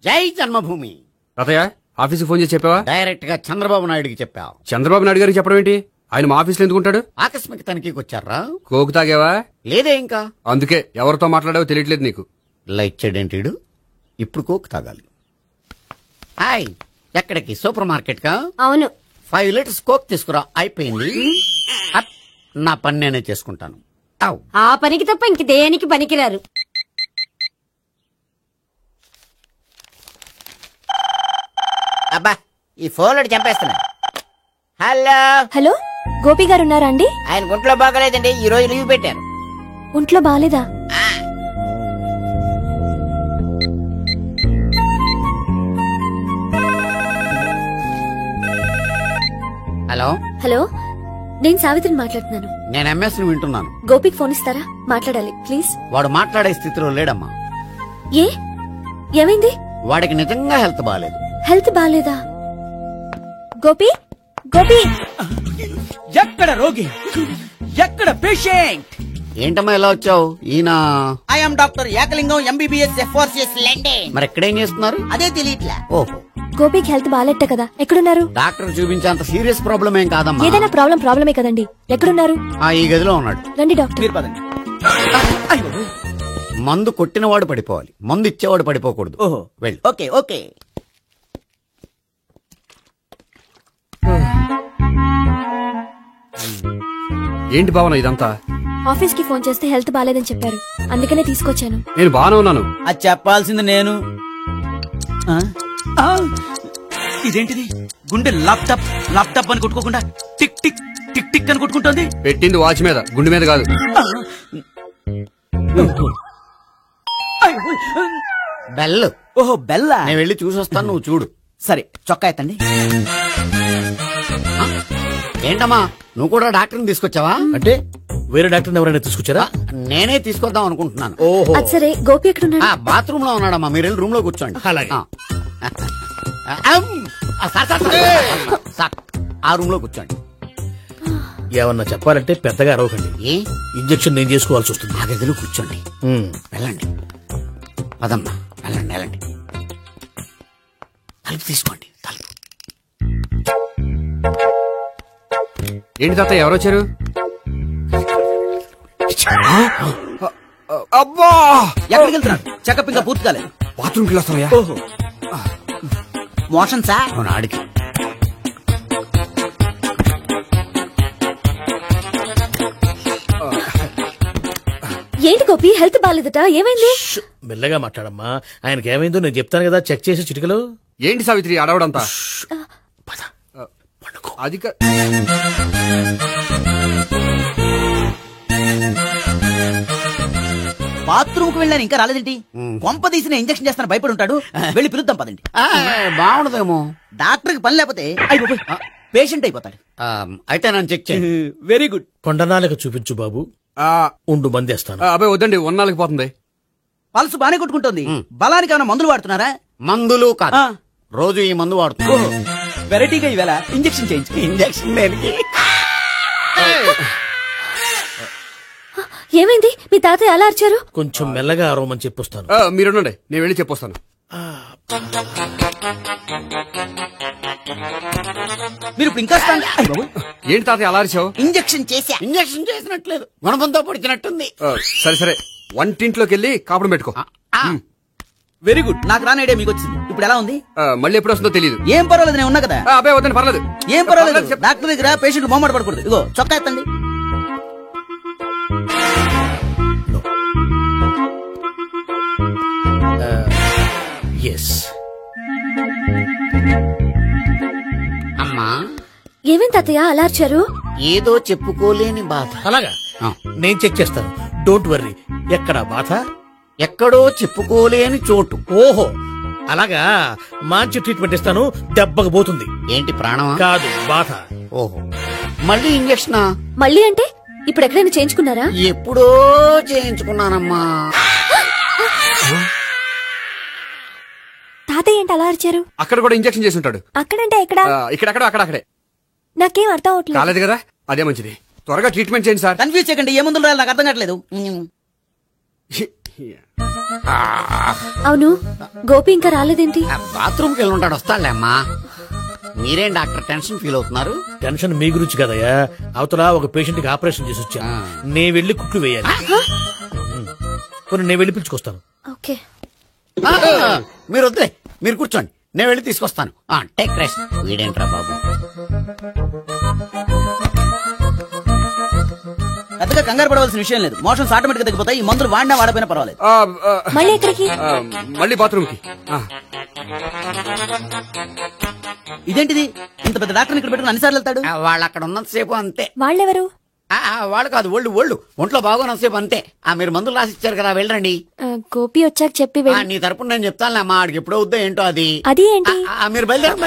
Speaker 4: జై జన్మభూమి.
Speaker 2: తాతయ్య, ఆఫీస్కి ఫోన్ చేసి చెప్పావా?
Speaker 4: డైరెక్ట్ గా చంద్రబాబు నాయుడుకి చెప్పావు.
Speaker 2: చంద్రబాబు నాయుడు గారికి చెప్పడం ఏంటి? ఆయన మా ఆఫీస్లో ఎందుకుంటాడు?
Speaker 4: ఆకస్మిక తనిఖీకి వచ్చారా?
Speaker 2: కోకు తాగావా?
Speaker 4: లేదే ఇంకా.
Speaker 2: అందుకే ఎవరితో మాట్లాడావో తెలియట్లేదు నీకు.
Speaker 4: లైక్ చేయడేంటిడు? ఇప్పుడు కోక్ తాగాలి. హాయ్, ఎక్కడికి? సూపర్ మార్కెట్ కా?
Speaker 3: అవును.
Speaker 4: 5 లీటర్స్ కోక్ తీసుకురా. అయిపోయింది. నా పని నేనే చేసుకుంటాను.
Speaker 3: ఆ పనికి తప్ప ఇంక దేనికి పనికిరారు.
Speaker 6: అబ్బా, ఈ ఫోన్ లో చంపేస్తున్నా. హలో.
Speaker 15: హలో, గోపి గారు ఉన్నారా అండి?
Speaker 6: ఆయన ఒంట్లో బాగలేదండి, ఈ రోజు లీవ్ పెట్టారు.
Speaker 15: ఒంట్లో బాగాలేదా?
Speaker 4: హలో.
Speaker 11: హలో, నేను సావిత్రిని మాట్లాడుతున్నాను.
Speaker 4: నేను ఎంఎస్ ని వింటున్నాను.
Speaker 11: గోపికి ఫోన్ ఇస్తారా? మాట్లాడాలి ప్లీజ్.
Speaker 4: వాడు మాట్లాడే స్థితిలో లేడమ్మా.
Speaker 11: ఏ, ఏమైంది?
Speaker 4: వాడికి నిజంగా హెల్త్ బాగాలేదు.
Speaker 11: హెల్త్ బాగాలేదా?
Speaker 15: గోపి, గోపి.
Speaker 14: ఎక్కడ రోగి, ఎక్కడ పేషెంట్?
Speaker 4: ఏంటమ్మా ఇలా వచ్చావు? ఈయన
Speaker 16: I'm doctor Ekalingam MBBS FRCS London.
Speaker 4: మరి ఎక్కడేం చేస్తున్నారు?
Speaker 16: అదే తెలియట్లే.
Speaker 4: ఓహో,
Speaker 15: గోపికి హెల్త్ బాగాలెట్ట కదా, ఎక్కడున్నారు?
Speaker 4: డాక్టర్ చూపించేంత సీరియస్ ప్రాబ్లం ఏం కాదమ్మా.
Speaker 15: ఏదైనా ప్రాబ్లమే కదండి, ఎక్కడున్నారు?
Speaker 4: ఈ గదిలో ఉన్నాడు.
Speaker 15: రండి డాక్టర్.
Speaker 14: మీరు పదండి.
Speaker 4: మందు కొట్టినవాడు పడిపోవాలి, మందు ఇచ్చేవాడు పడిపోకూడదు.
Speaker 14: ఓహో,
Speaker 4: వెళ్ళి.
Speaker 16: Okay okay.
Speaker 2: ఏంటి భావన ఇదంతా?
Speaker 15: ఆఫీస్ కి ఫోన్ చేస్తే హెల్త్ బాలేదని చెప్పారు, అందుకనే తీసుకొచ్చాను.
Speaker 2: నేను బాగానే ఉన్నాను.
Speaker 16: అది చెప్పాల్సింది నేను. ఇదేంటిది గుండె ల్యాప్టాప్ ల్యాప్టాప్ అని కొట్టుకోకుండా టిక్ టిక్ టిక్ టిక్ అని కొట్టుకుంటుంది.
Speaker 2: పెట్టింది వాచ్ మీద, గుండె మీద కాదు.
Speaker 4: బెల్.
Speaker 16: ఓహో బెల్లా.
Speaker 4: నేను వెళ్ళి చూసొస్తాను, నువ్వు చూడు.
Speaker 16: సరే చొక్కా ఎత్తండి.
Speaker 4: ఏంటమ్మా నువ్వు కూడా డాక్టర్ని తీసుకొచ్చావా?
Speaker 12: అంటే వేరే డాక్టర్ ఎవరైనా తీసుకొచ్చారా?
Speaker 4: నేనే తీసుకొద్దాం అనుకుంటున్నాను.
Speaker 12: ఓహో
Speaker 15: సరే గోపి ఎక్కడున్నాడు?
Speaker 4: బాత్రూమ్ లో ఉన్నాడమ్మా, మీరు వెళ్ళి రూమ్ లో కూర్చోండి.
Speaker 12: అలాగే.
Speaker 4: సార్ ఆ రూమ్ లో కూర్చోండి.
Speaker 12: ఏమన్నా చెప్పాలంటే పెద్దగా అరవకండి. ఇంజక్షన్ నేను చేసుకోవాల్సి వస్తుంది.
Speaker 4: ఆ గదిలో కూర్చోండి. వెళ్ళండి పదమ్మా, వెళ్ళండి వెళ్ళండి. తలుపు తీసుకోండి, తలుపు.
Speaker 2: ఏంటి తాత ఎవరొచ్చారు? అబ్బా
Speaker 16: ఎక్కడికి వెళ్తున్నాడు? చెకప్ ఇంకా పూర్తి కాలేదు.
Speaker 2: బాత్రూమ్కి వెళ్ళొస్తానయ్యా.
Speaker 16: ఓహో మోషన్ సార్.
Speaker 4: అవును ఆడికి.
Speaker 15: ఏంటి గోపి హెల్త్ బాలేదట, ఏమైంది?
Speaker 12: మెల్లగా మాట్లాడమ్మా, ఆయనకి ఏమైందో నేను చెప్తాను కదా, చెక్ చేసి చిటికలు.
Speaker 2: ఏంటి సావిత్రి అడవడంతా? అది
Speaker 16: బాత్రూమ్ కు వెళ్ళాను ఇంకా రాలేదేంటి? కొంప తీసిన ఇంజక్షన్ చేస్తాను భయపడి ఉంటాడు. వెళ్ళి పిలుద్దాం పదండి.
Speaker 4: బాగుండదేమో.
Speaker 16: డాక్టర్ కి పని లేకపోతే పేషెంట్ అయిపోతాడు.
Speaker 4: అయితే నన్ను చెక్ చేయి.
Speaker 16: Very good.
Speaker 12: కొండనాలకు చూపించు బాబు. ఉండు మందేస్తాను.
Speaker 2: అబ్బాయి వద్దండి, ఉన్నాళ్ళకి పోతుంది.
Speaker 16: పల్సు బానే కొట్టుకుంటుంది. బలానికి ఏమైనా మందులు వాడుతున్నారా?
Speaker 4: మందులు కాదు, రోజు ఈ మందు వాడుతున్నా.
Speaker 16: వెరైటీగా ఈవేళ ఇంజక్షన్ చేయించు.
Speaker 4: ఇంజక్షన్ దేనికి?
Speaker 15: ఏమైంది? మీ తాతయ్య ఎలా అరిచారు?
Speaker 12: కొంచెం మెల్లగా అరవమని చెప్పొస్తాను.
Speaker 2: మీరుండండి, నేను వెళ్ళి చెప్పొస్తాను.
Speaker 16: మీరు ఇప్పుడు ఇంకా
Speaker 2: ఏంటి తాతయ్య అలా అరిచావు?
Speaker 16: ఇంజక్షన్ చేసా.
Speaker 4: ఇంజక్షన్ చేసినట్లేదు, గుణపంతో పొడిచినట్టుంది.
Speaker 2: సరే సరే, వంటింట్లోకి వెళ్ళి కాపురం పెట్టుకో.
Speaker 16: Very good. నాకు రాని ఐడియా మీకు వచ్చింది. ఇప్పుడు ఎలా ఉంది?
Speaker 2: మళ్ళీ ఎప్పుడు వస్తుందో తెలియదు.
Speaker 16: ఏం పర్వాలేదు, నేను ఉన్నా కదా.
Speaker 2: అబ్బాయి వద్దండి, పర్లేదు.
Speaker 16: ఏం పర్వాలేదు. డాక్టర్ దగ్గర పేషెంట్ మొహమాట పడకూడదు. ఇగో చొక్కా ఎత్తండి.
Speaker 4: అమ్మా
Speaker 15: ఏమేం తాతయ్య అలా అరిచారు?
Speaker 4: ఏదో చెప్పుకోలేని బాధ.
Speaker 12: అలాగా, నేను చెక్ చేస్తాను. Don't worry. ఎక్కడ బాధ?
Speaker 4: ఎక్కడో చెప్పుకోలేని చోటు.
Speaker 12: ఓహో అలాగా, మంచి ట్రీట్మెంట్ ఇస్తాను, దెబ్బకు పోతుంది.
Speaker 4: ఏంటి ప్రాణమా?
Speaker 12: కాదు, బాధ.
Speaker 4: ఓహో మళ్ళీ ఇంజక్షనా?
Speaker 15: మళ్ళీ అంటే ఇప్పుడు ఎక్కడైనా చేయించుకున్నారా?
Speaker 4: ఎప్పుడో చేయించుకున్నానమ్మా.
Speaker 15: తాతయ్య ఏంటి అలా అరిచారు?
Speaker 2: అక్కడ కూడా ఇంజక్షన్ చేసి ఉంటాడు.
Speaker 15: అక్కడంటే ఎక్కడ?
Speaker 2: ఇక్కడక్కడ అక్కడే.
Speaker 15: నాకేం అర్థం అవట్లేదు.
Speaker 2: కాలేదు కదా, అదే మంచిది. త్వరగా ట్రీట్మెంట్ చేయండి సార్.
Speaker 16: కన్ఫ్యూజ్ చేయకండి. ఏ మందులు రాయాలి నాకు అర్థం కావట్లేదు.
Speaker 15: అవును, గోపి ఇంకా రాలేదేంటి?
Speaker 4: బాత్రూమ్కి వెళ్ళి ఉంటాడు, వస్తాడులే అమ్మా. మీరేం డాక్టర్ టెన్షన్ ఫీల్ అవుతున్నారు?
Speaker 12: టెన్షన్ మీ గురించి కదయ్యా, అవతల ఒక పేషెంట్ కి ఆపరేషన్ చేసి వచ్చా. నేను వెళ్ళి కుట్లు వేయాలి. నేను వెళ్ళి పిలుచుకొస్తాను.
Speaker 15: ఓకే
Speaker 4: మీరు వద్దులే, మీరు కూర్చోండి, నేను వెళ్ళి తీసుకొస్తాను. Take rest. వీడేంట్రా బాబు?
Speaker 16: పెద్దగా కంగారు పడవలసిన విషయం లేదు. మోషన్స్ ఆటోమేటిక్ గా తగ్గిపోతాయి. ఈ మందులు వాడినా వాడపోయినా పర్వాలేదు.
Speaker 15: మళ్ళీ ఎక్కడికి?
Speaker 2: మళ్ళీ బాత్రూమ్ కి.
Speaker 16: ఇదేంటిది? ఇంత పెద్ద డాక్టర్ ఇక్కడ పెట్టుకుని అన్నిసార్లు వెళ్తాడు?
Speaker 4: వాళ్ళు అక్కడ ఉన్నంతసేపు అంతే.
Speaker 15: వాళ్ళెవరు?
Speaker 4: వాళ్ళు కాదు, ఒళ్ళు ఒంట్లో బాగోనంతసేపు అంతే. మీరు మందులు రాసి ఇచ్చారు కదా, వెళ్ళండి.
Speaker 15: గోపి వచ్చాక చెప్పి
Speaker 4: నీ తరపున నేను చెప్తానులే అమ్మా, ఆడికి ఎప్పుడో వద్దో ఏంటో అది.
Speaker 15: అది ఏంటి?
Speaker 4: మీరు బయలుదేరండి.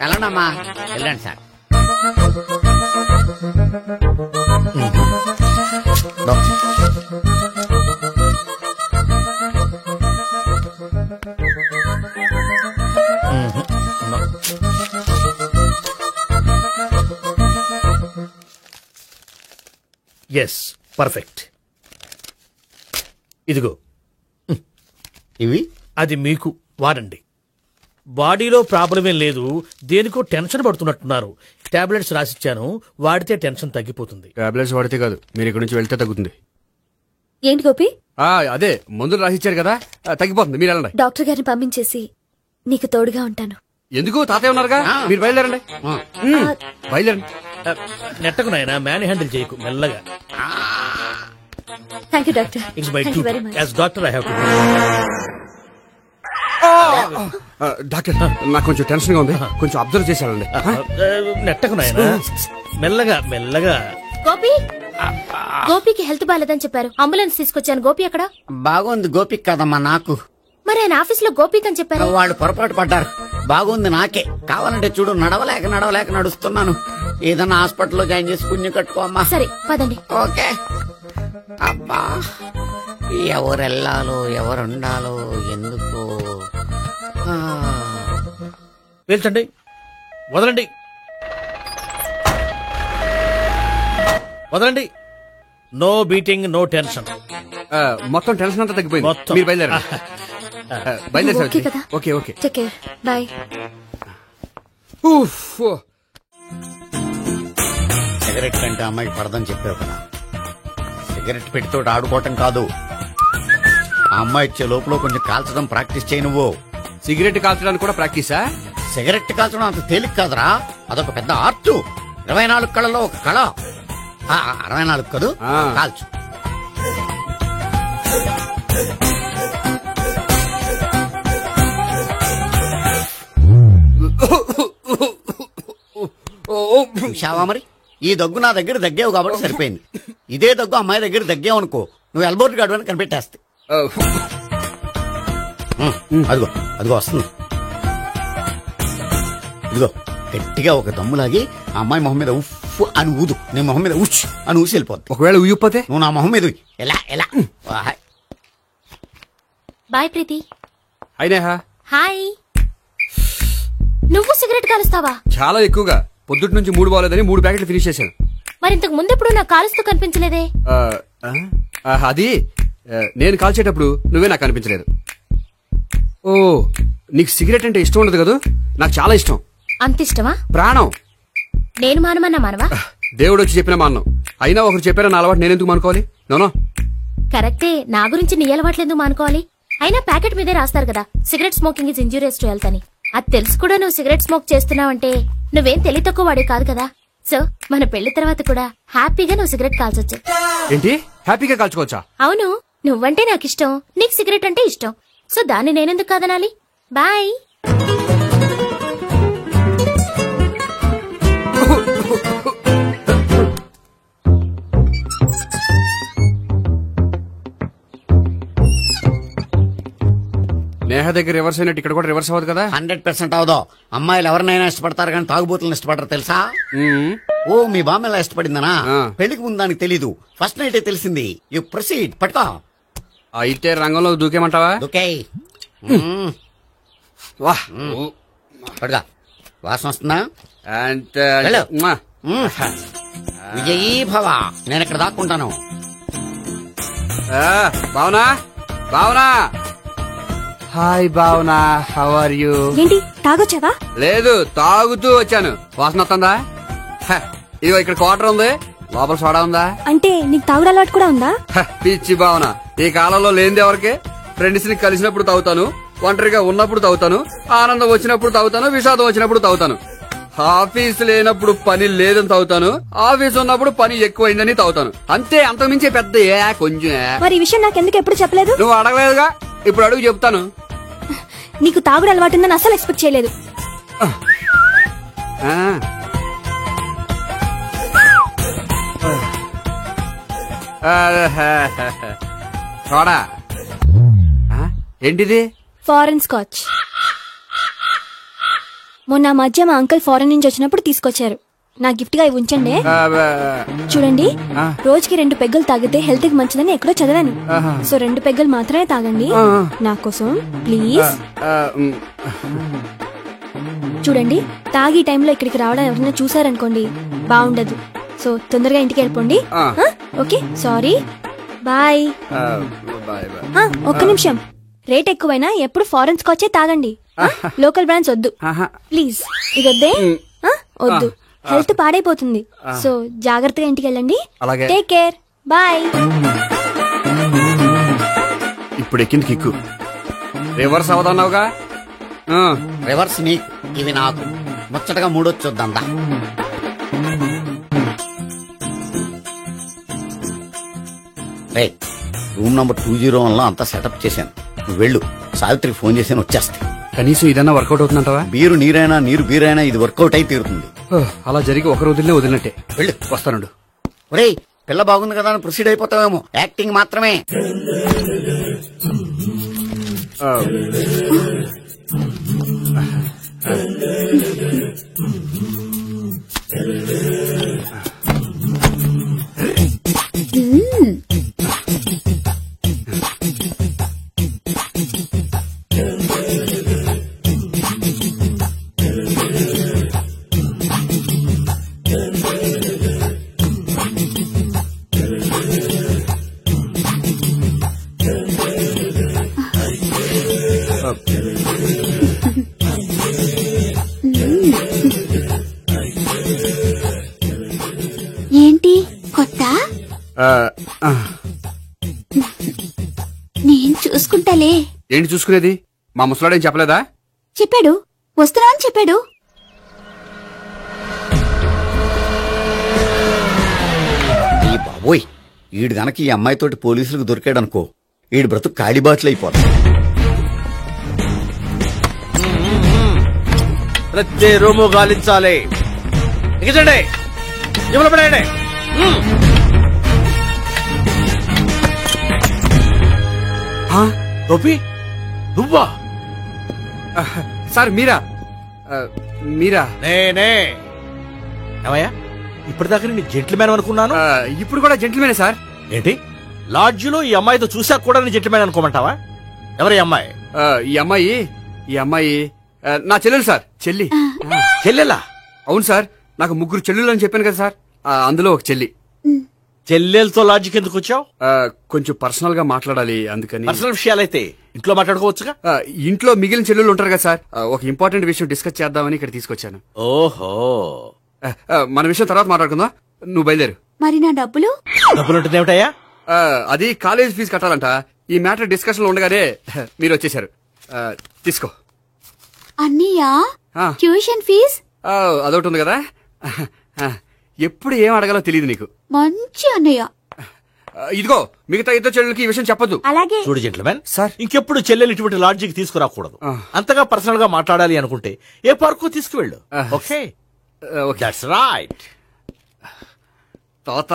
Speaker 4: వెళ్ళండి అమ్మా, వెళ్ళండి సార్.
Speaker 12: Yes, perfect. ఇదిగో
Speaker 4: ఇవి,
Speaker 12: అది మీకు వాడండి. బాడీలో ప్రాబ్లం ఏం లేదు, దేనికో టెన్షన్ పడుతున్నట్టున్నారు. టాబ్లెట్స్ రాసిచ్చాను, వాడితే టెన్షన్ తగ్గిపోతుంది.
Speaker 2: టాబ్లెట్స్ వాడితే కాదు, మీరు ఇక్కడ నుంచి వెళ్తే తగ్గుతుంది.
Speaker 15: ఏంటి గోపి?
Speaker 2: అదే మందులు రాసిచ్చారు కదా, తగ్గిపోతుంది. మీరు వెళ్ళండి.
Speaker 15: డాక్టర్ గారిని పంపించేసి నీకు తోడుగా ఉంటాను.
Speaker 2: ఎందుకు? తాతయ్య ఉన్నారుగా, మీరు బయలుదేరండి. బయలుదేరండి.
Speaker 17: నెట్టకు నాయన మ్యాన్ హ్యాండిల్ చేయకు మెల్లగా.
Speaker 11: Thank you doctor.
Speaker 17: It's my
Speaker 11: Thank you very
Speaker 17: duty
Speaker 11: much.
Speaker 17: As doctor I have to.
Speaker 2: Doctor నాకు కొంచెం టెన్షన్ గా ఉంది, కొంచెం అబ్జర్వ్ చేశానండి.
Speaker 17: నెట్టకు నాయన మెల్లగా మెల్లగా.
Speaker 11: గోపి గోపికి హెల్త్ బాలేదని చెప్పారు, అంబులెన్స్ తీసుకొచ్చాను. గోపి ఎక్కడ?
Speaker 4: బాగుంది గోపిక్ కదమ్మా నాకు.
Speaker 11: మరి ఆయన ఆఫీస్ లో గోపిక్ అని చెప్పారు.
Speaker 4: వాళ్ళు పొరపాటు పడ్డారు. బాగుంది నాకే. కావాలంటే చూడు, నడవలేక నడుస్తున్నాను. ఏదన్నా హాస్పిటల్లో జాయిన్ చేసి పుణ్యం కట్టుకోమ్మా.
Speaker 11: సరే పదండి.
Speaker 4: ఓకే. అబ్బా ఎవరెళ్ళాలో ఎవరుండాలో ఎందుకు.
Speaker 17: పేల్చండి, వదలండి వదలండి. No beating, no tension.
Speaker 2: మొత్తం టెన్షన్ అంతా తగ్గిపోయింది.
Speaker 17: మొత్తం.
Speaker 2: మీరు బయలుదేరండి. బయలుదేరి
Speaker 11: ఓకే కదా?
Speaker 2: Okay okay.
Speaker 11: Take care. Bye.
Speaker 4: Cigarette కంటే అమ్మాయికి పడదని చెప్పావు కదా. సిగరెట్ పెట్టితో ఆడుకోవటం కాదు, ఆ అమ్మాయి ఇచ్చే లోపల కొంచెం కాల్చడం ప్రాక్టీస్ చేయి నువ్వు.
Speaker 2: సిగరెట్ కాల్చడానికి కూడా ప్రాక్టీసా?
Speaker 4: సిగరెట్ కాల్చడం అంత తేలిక కాదురా, అదొక పెద్ద ఆర్ట్. 24 కళలో ఒక కళ. 64 కదూ, కాల్చు. చూశావా మరి, ఈ దగ్గు నా దగ్గర దగ్గేవు కాబట్టి సరిపోయింది. ఇదే దగ్గు అమ్మాయి దగ్గర దగ్గేవు అనుకో, నువ్వు ఎల్బోర్డ్ గాడు అని కనిపెట్టేస్తే. అదిగో అదిగో వస్తుంది. ఇదిగో గట్టిగా ఒక దమ్ములాగి ఆ అమ్మాయి మొహం మీద ఉఫ్ అని ఊదు. నీ మొహం మీద ఉచ్ అని ఊసి వెళ్ళిపోద్ది.
Speaker 2: ఒకవేళ ఊయకపోతే
Speaker 4: నువ్వు నా మొహం మీద ఎలా ఎలా.
Speaker 11: బాయ్ ప్రీతి.
Speaker 2: అయినా
Speaker 11: హాయ్. నువ్వు సిగరెట్ కాలుస్తావా?
Speaker 2: చాలా ఎక్కువగా. పొద్దుటి నుంచి 3 బాలేదని 3 ప్యాకెట్లు ఫినిష్ చేశాను.
Speaker 11: మరి ఇంతకు ముందెప్పుడు నాకు కాలుస్తూ కనిపించలేదే?
Speaker 2: అది నేను కాల్చేటప్పుడు నువ్వే నాకు కనిపించలేదు. ఓ, నీకు సిగరెట్ అంటే ఇష్టం ఉండదు కదా? నాకు చాలా ఇష్టం.
Speaker 11: అంత ఇష్టమా?
Speaker 2: ప్రాణం.
Speaker 11: నేను మానమన్నా మానవా?
Speaker 2: దేవుడు వచ్చి చెప్పిన మానం. అయినా ఒకరు చెప్పారా నా అలవాటు నేనెందుకు మానుకోవాలి? నోనో.
Speaker 11: కరెక్టే, నా గురించి నీ అలవాట్లెందుకు మానుకోవాలి? అయినా ప్యాకెట్ మీదే రాస్తారు కదా, cigarette smoking is injurious to health అని. అది తెలుసు కూడా నువ్వు సిగరెట్ స్మోక్ చేస్తున్నావంటే నువ్వేం తెలివి తక్కువ వాడే కాదు కదా. సో మన పెళ్లి తర్వాత కూడా హ్యాపీగా నువ్వు సిగరెట్ కాల్చొచ్చు.
Speaker 2: ఏంటి? హ్యాపీగా కాల్చుకోవచ్చా?
Speaker 11: అవును, నువ్వంటే నాకు ఇష్టం, నీకు సిగరెట్ అంటే ఇష్టం. సో దాన్ని నేనెందుకు కాదనాలి? బాయ్.
Speaker 2: నేహ దగ్గర రివర్స్ అయినట్టు ఇక్కడ కూడా రివర్స్ అవ్వదు కదా?
Speaker 4: 100% అవదో. అమ్మాయిలు ఎవరినైనా ఇష్టపడతారు కానీ తాగుబోతులను ఇష్టపడరు తెలుసా? ఓ, మీ బామ్మ ఎలా ఇష్టపడిందనా? పెళ్లికి ముందు దానికి తెలీదు, ఫస్ట్ నైటే తెలిసింది. You proceed. పట్టుకో.
Speaker 2: అయితే రంగంలో దూకేమంటావా?
Speaker 4: దూకేయ్. పట్టుగా. వాసన వస్తుందా? విజయీ భవ. నేను ఇక్కడ దాక్కుంటాను.
Speaker 2: Bhavana, Bhavana. Hi Bhavana, how are you?
Speaker 15: ఏంటి తాగొచ్చావా?
Speaker 2: లేదు, తాగుతూ వచ్చాను. వాసన వస్తుందా? ఇదిగో ఇక్కడ క్వార్టర్ ఉంది, లోపల సోడా ఉందా?
Speaker 15: అంటే నీకు తాగుడు అలవాటు కూడా ఉందా?
Speaker 2: పిచ్చి భావన, ఈ కాలంలో లేనిది ఎవరికి? ఫ్రెండ్స్ ని కలిసినప్పుడు తాగుతాను, ఒంటరిగా ఉన్నప్పుడు తాగుతాను, ఆనందం వచ్చినప్పుడు తాగుతాను, విషాదం వచ్చినప్పుడు తాగుతాను. ఆఫీస్ లేనప్పుడు పని లేదని తాగుతాను, ఆఫీస్ ఉన్నప్పుడు పని ఎక్కువైందని తాగుతాను. అంతే, అంతకుమించే పెద్ద కొంచెం.
Speaker 15: మరి ఈ విషయం నాకెందుకు ఎప్పుడు చెప్పలేదు?
Speaker 2: నువ్వు అడగలేదుగా, ఇప్పుడు అడుగు చెప్తాను.
Speaker 15: నీకు తాగుడు అలవాటు ఉందని అసలు ఎక్స్పెక్ట్ చేయలేదు.
Speaker 2: సోడా ఏంటిది?
Speaker 15: Foreign scotch. మొన్న మధ్య మా అంకుల్ ఫారెన్ నుంచి వచ్చినప్పుడు తీసుకొచ్చారు. నా గిఫ్ట్ గా ఇవి ఉంచండి. చూడండి, రోజుకి 2 పెగ్గులు తాగితే హెల్త్ కి మంచిదని ఎక్కడో చదివాను. సో 2 పెగ్గులు మాత్రమే తాగండి నా కోసం ప్లీజ్. చూడండి, తాగి టైంలో ఇక్కడికి రావడం ఎవరైనా చూసారనుకోండి బాగుండదు. సో తొందరగా ఇంటికి వెళ్ళిపోండి. Okay, sorry, bye. ఒక్క నిమిషం, రేట్ ఎక్కువైనా ఎప్పుడు ఫారెన్ స్కాచే తాగండి. లోకల్ బ్రాండ్స్ వద్దు ప్లీజ్. ఇది వద్దే, వద్దు, హెల్త్ పాడైపోతుంది. సో జాగ్రత్తగా ఇంటికి వెళ్ళండి. Take care, bye.
Speaker 2: ఇప్పుడు ఎక్కింది కిక్కు. రివర్స్ అవదన్నావుగా?
Speaker 4: రివర్స్ నీకు, ఇవి నాకు. ముచ్చటగా 3 చూద్దాం. రూమ్ నంబర్ 201 లో అంతా సెటప్ చేశాను. నువ్వు వెళ్ళు, సావిత్రికి ఫోన్ చేశాను, వచ్చేస్తా.
Speaker 2: కనీసం ఇదన్నా వర్కౌట్ అవుతుందంటావా?
Speaker 4: బీరు నీరైనా నీరు బీరైనా ఇది వర్కౌట్ అయి తీరుతుంది.
Speaker 2: అలా జరిగి ఒక రోజులనే వదిలినట్టే.
Speaker 4: వెళ్ళు,
Speaker 2: వస్తానుండు.
Speaker 4: ఒరేయ్, పిల్ల బాగుంది కదా అని ప్రొసీడ్ అయిపోతావేమో. యాక్టింగ్ మాత్రమే.
Speaker 18: ఏంటి కొత్త? నేను చూసుకుంటాలే.
Speaker 2: ఏంటి చూసుకునేది? మా ముసలాడేం చెప్పలేదా?
Speaker 18: చెప్పాడు, వస్తున్నా అని చెప్పాడు.
Speaker 4: ఈ బాబోయ్, ఈడు గనక ఈ అమ్మాయితోటి పోలీసులకు దొరికాడనుకో, ఈడు బ్రతుకు కాళీబాచులు అయిపోతాడు.
Speaker 17: ప్రతి రూము గాలించాలి. ఎగచండి, ఇవ్వలు పడేయండి. గోపి, నువ్వా?
Speaker 2: సార్ మీరా? మీరా?
Speaker 17: నేనే. ఏమయ్యా, ఇప్పటిదాకా నేను జెంట్లమ్యాన్ అనుకున్నాను.
Speaker 2: ఇప్పుడు కూడా జెంట్లమ్యానే సార్.
Speaker 17: ఏంటి, లాడ్జిలో ఈ అమ్మాయితో చూసాక కూడా నేను జెంట్లమ్యాన్ అనుకోమంటావా? ఎవరి అమ్మాయి?
Speaker 2: ఈ అమ్మాయి నా చెల్లెలు సార్.
Speaker 17: చెల్లెలా?
Speaker 2: అవును సార్, నాకు 3 చెల్లెలు అని చెప్పాను కదా సార్, అందులో ఒక చెల్లి.
Speaker 17: చెల్లెలతో లాడ్జికి ఎందుకు వచ్చావు?
Speaker 2: కొంచెం పర్సనల్ గా మాట్లాడాలి, అందుకని.
Speaker 17: పర్సనల్ విషయాలైతే ఇంట్లో మాట్లాడుకోవచ్చుగా.
Speaker 2: ఇంట్లో మిగిలిన చెల్లెలు ఉంటారు కదా సార్, ఒక ఇంపార్టెంట్ విషయం డిస్కస్ చేద్దామని ఇక్కడ తీసుకొచ్చాను.
Speaker 17: ఓహో,
Speaker 2: మన విషయం తర్వాత మాట్లాడుకుందాం, నువ్వు బయలుదేరు.
Speaker 18: మరి నా డబ్బులు?
Speaker 17: డబ్బులుంటుందేమిటయ్యా?
Speaker 2: అది కాలేజ్ ఫీజు కట్టాలంట. ఈ మ్యాటర్ డిస్కషన్ లో ఉండగానే మీరు వచ్చేసారు. తీసుకో.
Speaker 18: అన్నయ్యా, ట్యూషన్ ఫీజ్?
Speaker 2: అదొకటి ఉంది కదా, ఎప్పుడు ఏం అడగాలో తెలియదు నీకు.
Speaker 18: మంచి అన్నయ్య.
Speaker 2: ఇదిగో, మిగతా ఇద్దరు చెల్లెలకి ఈ విషయం చెప్పొద్దు.
Speaker 18: అలాగే.
Speaker 17: చూడు జెంట్లమెన్ సార్, ఇంకెప్పుడు చెల్లెలు ఇటువంటి లాడ్జికి తీసుకురాకూడదు. అంతగా పర్సనల్ గా మాట్లాడాలి అనుకుంటే ఏ పార్కు తీసుకువెళ్ళు. Okay, that's right.
Speaker 2: తాత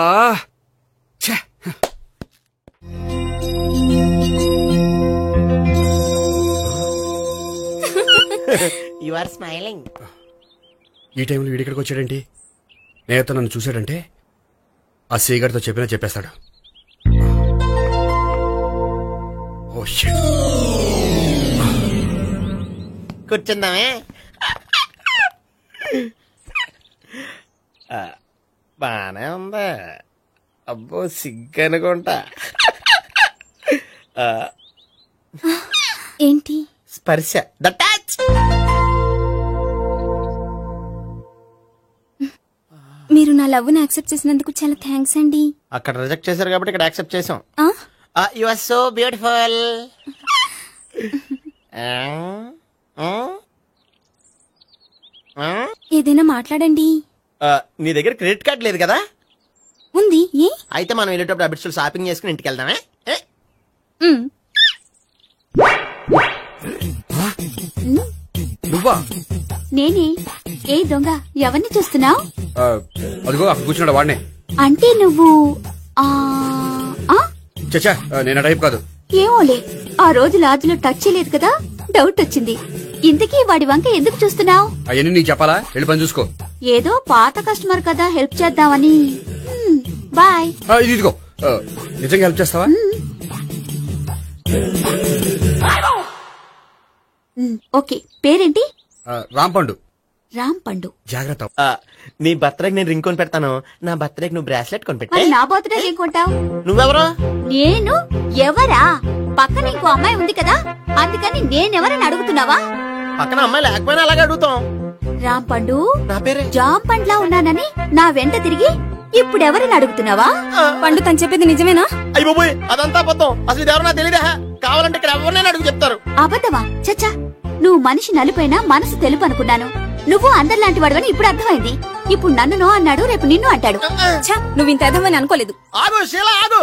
Speaker 6: యు ఆర్ స్మైలింగ్.
Speaker 2: ఈ టైంలో వీడిక్కడికి వచ్చాడేంటి? నేత నన్ను చూశాడంటే ఆ సీగారితో చెప్పినా చెప్పేస్తాడు. Oh shit.
Speaker 6: కూర్చుందామే.
Speaker 12: బానే ఉందా? అబ్బో, సిగ్గనుకుంటా.
Speaker 15: ఏంటి?
Speaker 12: స్పర్శ, ద టచ్.
Speaker 15: మీరు నా లవ్ ని యాక్సెప్ట్ చేసినందుకు చాలా థ్యాంక్స్ అండి.
Speaker 12: అక్కడ రిజెక్ట్ చేశారు కాబట్టి ఇక్కడ యాక్సెప్ట్ చేసాం.
Speaker 6: You are so beautiful.
Speaker 15: ఏదైనా మాట్లాడండి.
Speaker 12: నీ దగ్గర క్రెడిట్ కార్డ్ లేదు కదా?
Speaker 15: ఉంది. ఏ?
Speaker 12: అయితే మనం వెళ్ళేటప్పుడు అబిట్స్ షాపింగ్ చేసుకుని ఇంటికి వెళ్దామే.
Speaker 2: నువ్వా?
Speaker 18: నేనే. ఏ దొంగ, ఎవరిని చూస్తున్నావు?
Speaker 2: అదిగో అక్కడ కూర్చున్నాడు వాడినే.
Speaker 18: అంటే నువ్వు
Speaker 2: చచ్చా, నేను టైప్ కాదు.
Speaker 18: ఏమోలే, ఆ రోజు లాడ్జిలో టచ్ చేయలేదు కదా, డౌట్ వచ్చింది. ఇంతకీ వాడి వంక ఎందుకు చూస్తున్నావు?
Speaker 2: అవన్నీ నీకు చెప్పాలా? వెళ్ళి పని చూసుకో.
Speaker 18: ఏదో పాత కస్టమర్ కదా, హెల్ప్ చేద్దామని. బాయ్.
Speaker 2: ఇదిగో, నిజంగా హెల్ప్ చేస్తావా?
Speaker 18: ఓకే. పేరేంటి?
Speaker 2: రాంపండు.
Speaker 18: రాంపండు.
Speaker 2: జాగ్రత్త.
Speaker 12: నీ బర్త్డేకి నేను రింగ్ కొని పెడతాను, నా బర్త్డేకి నువ్వు బ్రాస్లెట్ కొని పెట్టా.
Speaker 18: నా బర్త్డే ఏం కొంటావు?
Speaker 12: నువ్వెవరో?
Speaker 18: నేను ఎవరా? పక్కన ఇంకో అమ్మాయి ఉంది కదా, అందుకని నేనెవరని అడుగుతున్నావా?
Speaker 12: పక్కన అమ్మాయి లేకపోయినా అలాగే అడుగుతాం.
Speaker 18: రాంపండు,
Speaker 12: నా పేరే.
Speaker 18: జామ్ పండ్లా ఉన్నానని నా వెంట తిరిగి ఇప్పుడెవరని అడుగుతున్నావా?
Speaker 15: పండు తను చెప్పేది నిజమేనా?
Speaker 12: అయ్య బాబోయ్, అదంతా అబద్ధం. అసలు ఇది ఎవరో నాకు తెలియదా? కావాలంటే ఇక్కడ ఎవరినైనా అడుగు చెప్తారు.
Speaker 18: అబద్ధమా? చచ్చా, నువ్వు మనిషి నలుపైనా మనసు తెలుపు అనుకున్నాను. నువ్వు అందరిలాంటి వాడవని ఇప్పుడు అర్థమైంది. ఇప్పుడు నన్ను నో అన్నాడు, రేపు నిన్ను అంటాడు.
Speaker 15: నువ్వు ఇంత ఎదవని అనుకోలేదు.
Speaker 12: ఆగు శీలా, ఆగు.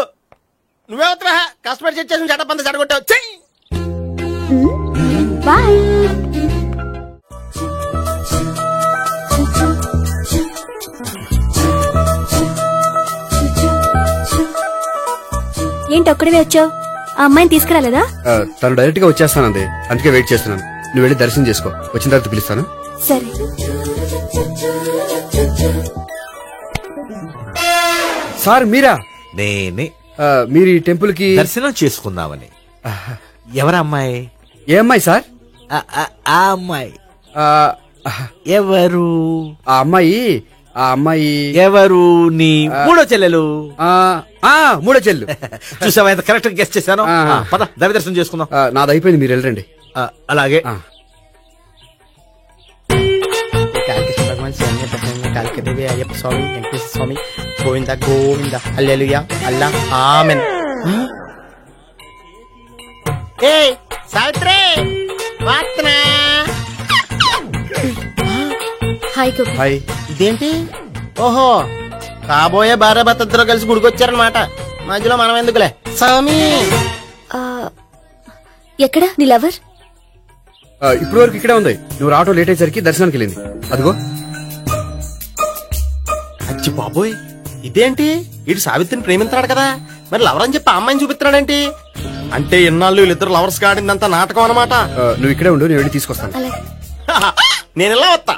Speaker 12: నువ్వే వస్తావా? కష్టపడి సెట్ చేసి చెడ్డ పంత చెడగొట్టావు. చెయ్యి.
Speaker 18: బాయ్.
Speaker 15: ఏంటి ఒక్కడివే వచ్చావు? ఆ అమ్మాయిని తీసుకురాలేదా?
Speaker 2: తను డైరెక్ట్ గా వచ్చేస్తానంది, అందుకే వెయిట్ చేస్తున్నాను. నువ్వు వెళ్ళి దర్శనం చేసుకో, వచ్చిన తర్వాత పిలుస్తాను.
Speaker 15: సరే.
Speaker 2: సార్ మీరా?
Speaker 17: నేనే.
Speaker 2: మీరు ఈ టెంపుల్ కి
Speaker 17: దర్శనం చేసుకుందామని. ఎవరు అమ్మాయి?
Speaker 2: ఏ అమ్మాయి సార్?
Speaker 17: ఆ అమ్మాయి ఎవరు?
Speaker 2: ఆ అమ్మాయి
Speaker 17: ఎవరు? నీ మూడో చెల్లెలు.
Speaker 2: మూడో చెల్లు.
Speaker 17: చూసావా ఎంత కరెక్ట్ గెస్ట్ చేశాను. పద దైవ దర్శనం చేసుకుందాం.
Speaker 2: నాది అయిపోయింది, మీరు వెళ్ళండి.
Speaker 17: అలాగే.
Speaker 12: కాళికాదేవి, అయ్యప్ప స్వామి, వెంకటేశ్వర స్వామి, గోవింద గోవింద, హల్లెలూయా, అల్లా, ఆమెన్. ఏయ్ సావిత్రి, వాత్నా.
Speaker 11: హాయ్ గోపి.
Speaker 2: హాయ్.
Speaker 12: ఇదేంటి? ఓహో, కాబోయే భార్య భర్తతో కలిసి గుడికొచ్చారనమాట. మధ్యలో మనం ఎందుకులే స్వామి.
Speaker 15: ఎక్కడ నీ లవర్?
Speaker 2: ఇప్పుడు వరకు ఇక్కడే ఉంది. నువ్వు రావటం లేట్ అయ్యేసరికి దర్శనానికి వెళ్ళింది. అదిగో.
Speaker 12: అచ్చి బాబోయ్, ఇదేంటి? ఇటు సావిత్రిని ప్రేమిస్తున్నాడు కదా, మరి లవర్ అని చెప్పి అమ్మాయిని చూపిస్తున్నాడేంటి? అంటే ఇన్నాళ్ళు వీళ్ళిద్దరు లవర్స్ కాడిందంతా నాటకం అనమాట.
Speaker 2: నువ్వు ఇక్కడే ఉండు, నేను వెళ్ళి తీసుకొస్తాను.
Speaker 12: నేను ఇలా వస్తా.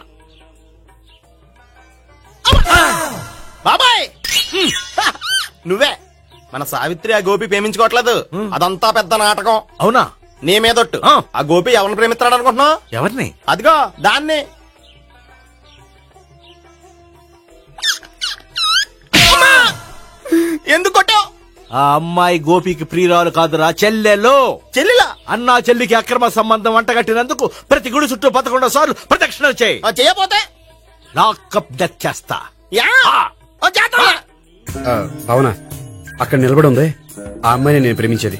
Speaker 12: బాబాయ్, నువ్వే. మన సావిత్రి ఆ గోపి ప్రేమించుకోవట్లేదు, అదంతా పెద్ద నాటకం.
Speaker 17: అవునా?
Speaker 12: నీ మీదొట్టు. ఆ గోపి ఎవరిని ప్రేమిస్తున్నాడు అనుకుంటున్నావు?
Speaker 17: ఎవరిని?
Speaker 12: అదిగో దాన్ని. ఎందుకు కొట్టావు?
Speaker 17: ఆ అమ్మాయి గోపికి ప్రియురాలు కాదురా, చెల్లెలు.
Speaker 12: చెల్లెలా?
Speaker 17: అన్నా చెల్లికి అక్రమ సంబంధం వంటగట్టినందుకు ప్రతి గుడి చుట్టూ 11 సార్లు ప్రదక్షిణలు చేయి.
Speaker 12: చేయపోతే
Speaker 17: లాకప్ డెత్ చేస్తా.
Speaker 2: అవునా? అక్కడ నిలబడి ఉంది ఆ అమ్మాయిని నేను ప్రేమించేది.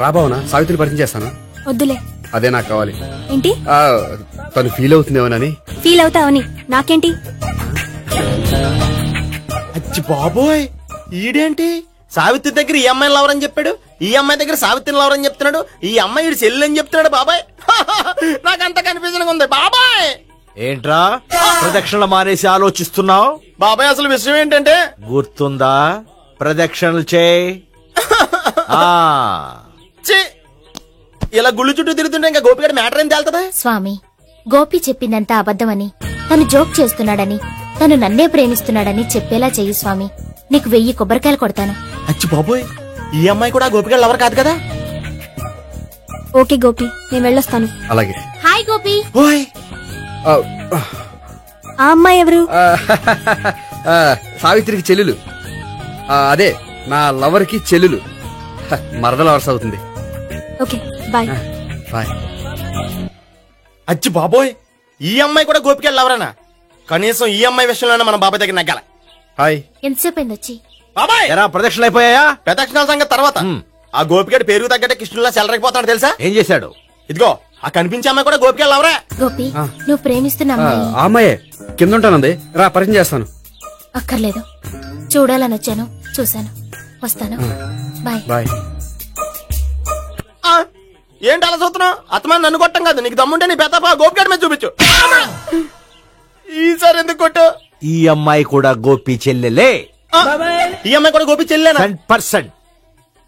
Speaker 2: రాబావునా? సావిత్రిని పరిచయం చేస్తాను.
Speaker 15: వద్దులే.
Speaker 2: అదే నాకు కావాలి.
Speaker 15: ఏంటి?
Speaker 2: తను ఫీల్ అవుతుందేమోనని.
Speaker 15: ఫీల్ అవుతావని నాకేంటి?
Speaker 12: అచ్చి బాబోయ్, ఈడేంటి సావిత్రి దగ్గర ఈ అమ్మాయిని లవరని చెప్పాడు, ఈ అమ్మాయి దగ్గర సావిత్రిని లవరని చెప్తున్నాడు, ఈ అమ్మాయి ఇడు చెల్లి అని చెప్తున్నాడు. బాబాయ్ నాకంత కన్ఫ్యూజన్ ఉంది. బాబాయ్
Speaker 17: ఏంట్రా ప్రదక్షిణలు మానేసి ఆలోచిస్తున్నావు?
Speaker 12: బాబాయ్ అసలు విషయం ఏంటంటే,
Speaker 17: గుర్తుందా? ప్రదక్షిణలు చేయి.
Speaker 12: ఇలా గుళ్ళు చుట్టూ తిరుగుతుంటే ఇంకా గోపిగడ మ్యాటర్ ఏం తేలుతుందా?
Speaker 11: స్వామి, గోపి చెప్పిందంతా అబద్ధమని, తను జోక్ చేస్తున్నాడని, తను నన్నే ప్రేమిస్తున్నాడని చెప్పేలా చెయ్యి స్వామి. నీకు 1000 కొబ్బరికాయలు కొడతాను.
Speaker 12: అచ్చి బాబోయ్, ఈ అమ్మాయి కూడా గోపిగడ లవర్ కాదు కదా?
Speaker 15: ఓకే గోపి, నేను వెళ్ళొస్తాను.
Speaker 2: అలాగే.
Speaker 11: హాయ్ గోపి.
Speaker 15: ఆ అమ్మాయి ఎవరు?
Speaker 2: సావిత్రికి చెల్లెలు. అదే నా లవర్ కి చెల్లెలు. మరద లవర్స్ అవుతుంది.
Speaker 15: Okay bye.
Speaker 2: బాయ్.
Speaker 12: అచ్చి బాబోయ్, ఈ అమ్మాయి కూడా గోపిగడ లవరేనా? కనీసం ఈ అమ్మాయి విషయంలోనే మన బాబాయ్ దగ్గర నగ్గాల.
Speaker 2: హాయ్.
Speaker 11: ఎంతసేపు అయింది వచ్చి?
Speaker 12: బాబాయ్
Speaker 17: ప్రదక్షిణలు అయిపోయాయా?
Speaker 12: ప్రదక్షిణాల సంగతి తర్వాత. ఆ గోపిగడ పేరు తగ్గట్టే కృష్ణులా చెలరైపోతాడు తెలుసా?
Speaker 17: ఏం చేశాడు?
Speaker 12: ఇదిగో ఆ కనిపించే అమ్మాయి కూడా గోపిగడ లవరే.
Speaker 11: గోపి, నువ్వు ప్రేమిస్తున్న అమ్మాయి
Speaker 2: ఆ అమ్మాయే కింద ఉంటానంది. రా పరిచయం చేస్తాను.
Speaker 11: అక్కర్లేదు, చూడాలని వచ్చాను, చూశాను, వస్తాను. బాయ్.
Speaker 2: బాయ్.
Speaker 12: ఏంటి అలా చూస్తున్నావు? అత్తమాని నన్ను కొట్టం కాదు, నీకు దమ్ముంటే నీ పెద్ద గోపిగడ మీద చూపించు. ఈసారి ఎందుకు కొట్టు?
Speaker 17: ఈ అమ్మాయి కూడా గోపి చెల్లెలే.
Speaker 12: ఈ అమ్మాయి కూడా గోపి చెల్లెనా?
Speaker 17: 100%.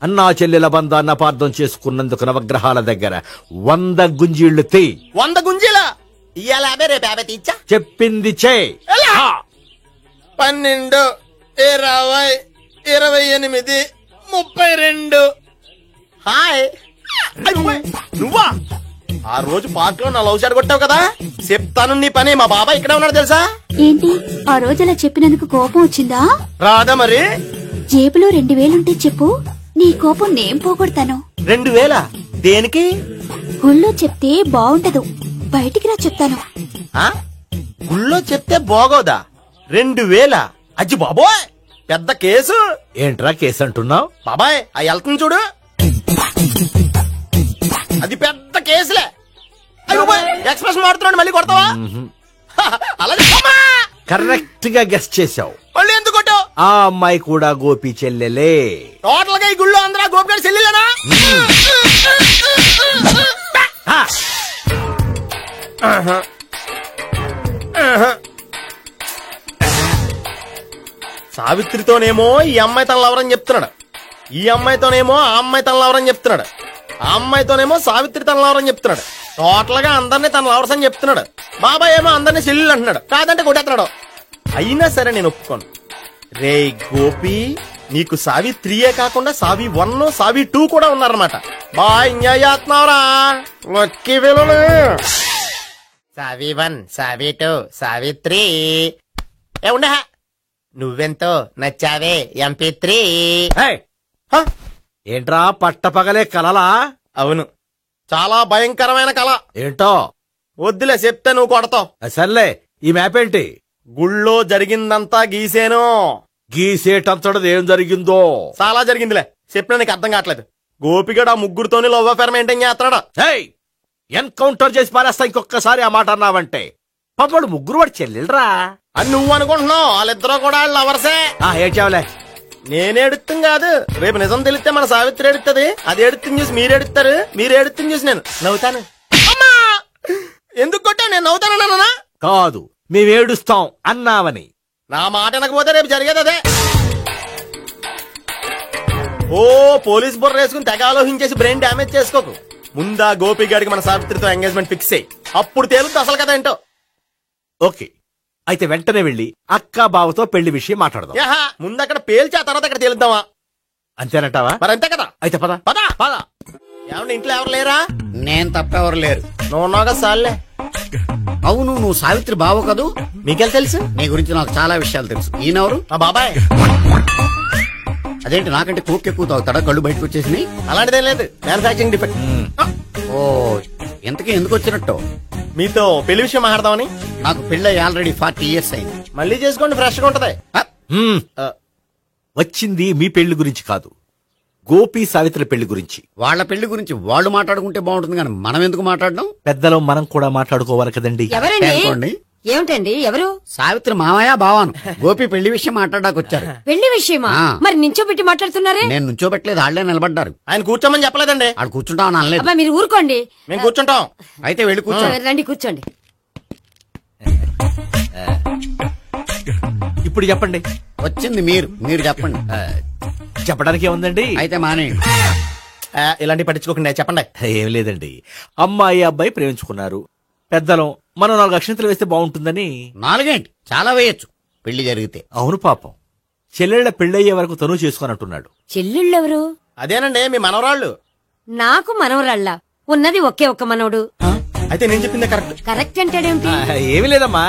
Speaker 17: అన్నా చెల్లెల బంధాన్ని అపార్థం చేసుకున్నందుకు నవగ్రహాల దగ్గర 100 గుంజీళ్లు తీ.
Speaker 12: 100 గుంజీలా? ఇయ్యాల 50, రేపు 50 తీచ్చా.
Speaker 17: చెప్పింది చే.
Speaker 12: 12, 20, 28, 32. హాయ్. నువ్వా? ఆ రోజు పార్క్ లో నా లవ్ షాట్ కొట్టావు కదా, చెప్తాను నీ పని. మా బాబాయ్ ఇక్కడే ఉన్నాడు తెలుసా?
Speaker 18: ఏంటి ఆ రోజు అలా చెప్పినందుకు కోపం వచ్చిందా?
Speaker 12: రాదా మరి?
Speaker 18: జేబులో 2000 ఉంటే చెప్పు, నీ కోపం నేను పోగొడతాను.
Speaker 12: 2000? దేనికి?
Speaker 18: గుళ్ళో చెప్తే బాగుండదు, బయటికి రా చెప్తాను.
Speaker 12: గుళ్ళో చెప్తే బాగోదా? 2000? అజ్జి బాబోయ్, పెద్ద కేసు.
Speaker 17: ఏంట్రా కేసు అంటున్నావు?
Speaker 12: బాబాయ్ ఆ వెళ్తుంది చూడు, అది పెద్ద కేసులే. ఎక్స్ప్రెషన్ మారుతున్నాడు, మళ్ళీ కొడతావా? అలాగే
Speaker 17: కరెక్ట్ గా గెస్ట్ చేశావు.
Speaker 12: మళ్ళీ ఎందుకు కొట్టావు?
Speaker 17: ఆ అమ్మాయి కూడా గోపి చెల్లెలే.
Speaker 12: టోటల్ గా ఈ గుళ్ళో అందరూ గోపి గారి చెల్లెలేనా? సావిత్రితోనేమో ఈ అమ్మాయి తన లవరని చెప్తున్నాడు, ఈ అమ్మాయితోనేమో ఆ అమ్మాయి తన లవరని చెప్తున్నాడు, ఆ అమ్మాయితోనేమో సావిత్రి తన లవరని చెప్తున్నాడు. టోటల్ గా అందరినీ తన లవర్స్ అని చెప్తున్నాడు. బాబాయ్ ఏమో అందరినీ చెల్లెలు అంటున్నాడు, కాదంటే కొట్టేస్తున్నాడు. అయినా సరే నేను ఒప్పుకోను. రే గోపి, నీకు సావి3 కాకుండా సావి 1, సావి 2 కూడా ఉన్నారన్నమాట. బాగా ఎంజాయ్ చేస్తున్నావురా. లక్కీ పిల్లలు. సావి 1, సావి 2, సావి 3. ఏ ఉండే, నువ్వెంతో నచ్చావే MP3.
Speaker 17: ఏంట్రా పట్టపగలే కలలా?
Speaker 12: అవును, చాలా భయంకరమైన కళ.
Speaker 17: ఏంటో
Speaker 12: వద్దులే, చెప్తే నువ్వు కొడతావు.
Speaker 17: సర్లే, ఈ మ్యాప్ ఏంటి?
Speaker 12: గుళ్ళో జరిగిందంతా గీసేను.
Speaker 17: గీసేటంతటది ఏం జరిగిందో?
Speaker 12: చాలా జరిగిందిలే, చెప్పినా నీకు అర్థం కావట్లేదు. గోపిగడు ఆ ముగ్గురుతోని లవ్ అఫేర్ మెయింటైన్ చేస్తున్నాడా?
Speaker 17: ఎన్కౌంటర్ చేసి పారేస్తా ఇంకొకసారి ఆ మాట అన్నావంటే. పాపడు ముగ్గురు వాడు చెల్లెలరా
Speaker 12: అని నువ్వు అనుకుంటున్నావు. వాళ్ళిద్దరూ కూడా లవర్సే.
Speaker 17: ఏడ్చావులే.
Speaker 12: నేనేడుతుంది కాదు, రేపు నిజం తెలిస్తే మన సావిత్రి ఎడుతుంది. అది ఎడుతుంది చూసి మీరు ఎడుతారు, మీరు ఎడుతుంది చూసి నేను నవ్వుతాను. అమ్మా, ఎందుకు కొట్టా? నేను నవ్వుతానన్నా?
Speaker 17: కాదు, మేమేడుస్తాం అన్నావని.
Speaker 12: నా మాట అనకపోతే రేపు జరిగేది అదే. ఓ పోలీస్ బుర్ర వేసుకుని తెగ ఆలోచించేసి బ్రెయిన్ డ్యామేజ్ చేసుకోకు. ముందా గోపి గారికి మన సావిత్రితో ఎంగేజ్మెంట్ ఫిక్స్ అయ్యి అప్పుడు తేలుతుంది అసలు కదా ఏంటో.
Speaker 17: ఓకే, అయితే వెంటనే వెళ్ళి అక్క బావతో పెళ్లి విషయం మాట్లాడదాం.
Speaker 12: ముందు అక్కడ పేల్చి ఆ తర్వాత అక్కడ తేలుద్దామా?
Speaker 17: అంతేనంటావా?
Speaker 12: మరి అంతే కదా.
Speaker 17: అయితే పద
Speaker 12: పద పద. ఏమన్నా ఇంట్లో ఎవరు లేరా?
Speaker 4: నేను తప్పెవరు లేరు.
Speaker 12: నువ్వు ఉన్నావుగా సార్లే.
Speaker 4: అవును, నువ్వు సావిత్రి బావ కదూ?
Speaker 12: మీకెళ్ళి తెలుసు?
Speaker 4: నీ గురించి నాకు చాలా విషయాలు తెలుసు. ఈయనెవరు?
Speaker 12: మా బాబాయ్.
Speaker 4: అదేంటి, నాకంటే కోక్ ఎక్కువ తాగుతాడా? కళ్ళు బయటకు వచ్చేసినాయి.
Speaker 12: అలాంటిదేం లేదు, మ్యానుఫాక్చరింగ్ డిఫెక్ట్.
Speaker 4: ఓ, ఎంతకీ ఎందుకు వచ్చినట్టు?
Speaker 12: మీతో పెళ్లి విషయం మాట్లాడదామని.
Speaker 4: నాకు పెళ్ళి ఆల్రెడీ 40 years అయింది.
Speaker 12: మళ్ళీ చేసుకోండి, ఫ్రెష్ గా ఉంటది.
Speaker 17: వచ్చింది మీ పెళ్లి గురించి కాదు, గోపి సావిత్రి పెళ్లి గురించి.
Speaker 4: వాళ్ళ పెళ్లి గురించి వాళ్ళు మాట్లాడుకుంటే బాగుంటుంది, కానీ మనం ఎందుకు మాట్లాడడం?
Speaker 17: పెద్దలో మనం కూడా మాట్లాడుకోవాలి కదండి.
Speaker 3: ఎవరండి? ఏమిటండి? ఎవరు?
Speaker 4: సావిత్రి మామయ్య బావాను. గోపి పెళ్లి విషయం మాట్లాడడానికి వచ్చారు.
Speaker 3: పెళ్లి విషయమా? మరి నించోబెట్టి మాట్లాడుతున్నారే?
Speaker 4: నేను నుంచోబెట్టలేదు, వాళ్ళే నిలబడ్డారు.
Speaker 12: ఆయన కూర్చోమని చెప్పలేదండి.
Speaker 4: వాళ్ళు కూర్చుంటామని అనలేదు.
Speaker 3: అబ్బా, మీరు ఊరుకోండి.
Speaker 12: మేము కూర్చుంటాం.
Speaker 4: అయితే వెళ్ళి కూర్చోండి.
Speaker 3: రండి, కూర్చోండి.
Speaker 17: ఇప్పుడు చెప్పండి.
Speaker 4: వచ్చింది మీరు చెప్పండి.
Speaker 17: చెప్పడానికి ఏముందండి?
Speaker 4: అయితే మానేయండి.
Speaker 12: ఇలాంటి పట్టించుకోకుండా చెప్పండి.
Speaker 17: ఏం లేదండి, అమ్మాయి అబ్బాయి ప్రేమించుకున్నారు. పెద్దలం మనం 4 అక్షంతలు వేస్తే బాగుంటుందని.
Speaker 4: 4 చాలా వేయచ్చు పెళ్లి జరిగితే.
Speaker 17: అవును పాపం, చెల్లెళ్ళ పెళ్ళయ్యే వరకు తను చేసుకోనంటున్నాడు.
Speaker 3: చెల్లెళ్ళెవరు?
Speaker 12: అదేనండి మీ మనవరాళ్ళు.
Speaker 3: నాకు మనవరాళ్ళ ఉన్నది ఒకే ఒక్క మనవడు.
Speaker 12: అయితే నేను చెప్పిందే కరెక్ట్.
Speaker 3: కరెక్ట్ అంటాడేమిటి?
Speaker 17: ఏమి లేదమ్మా,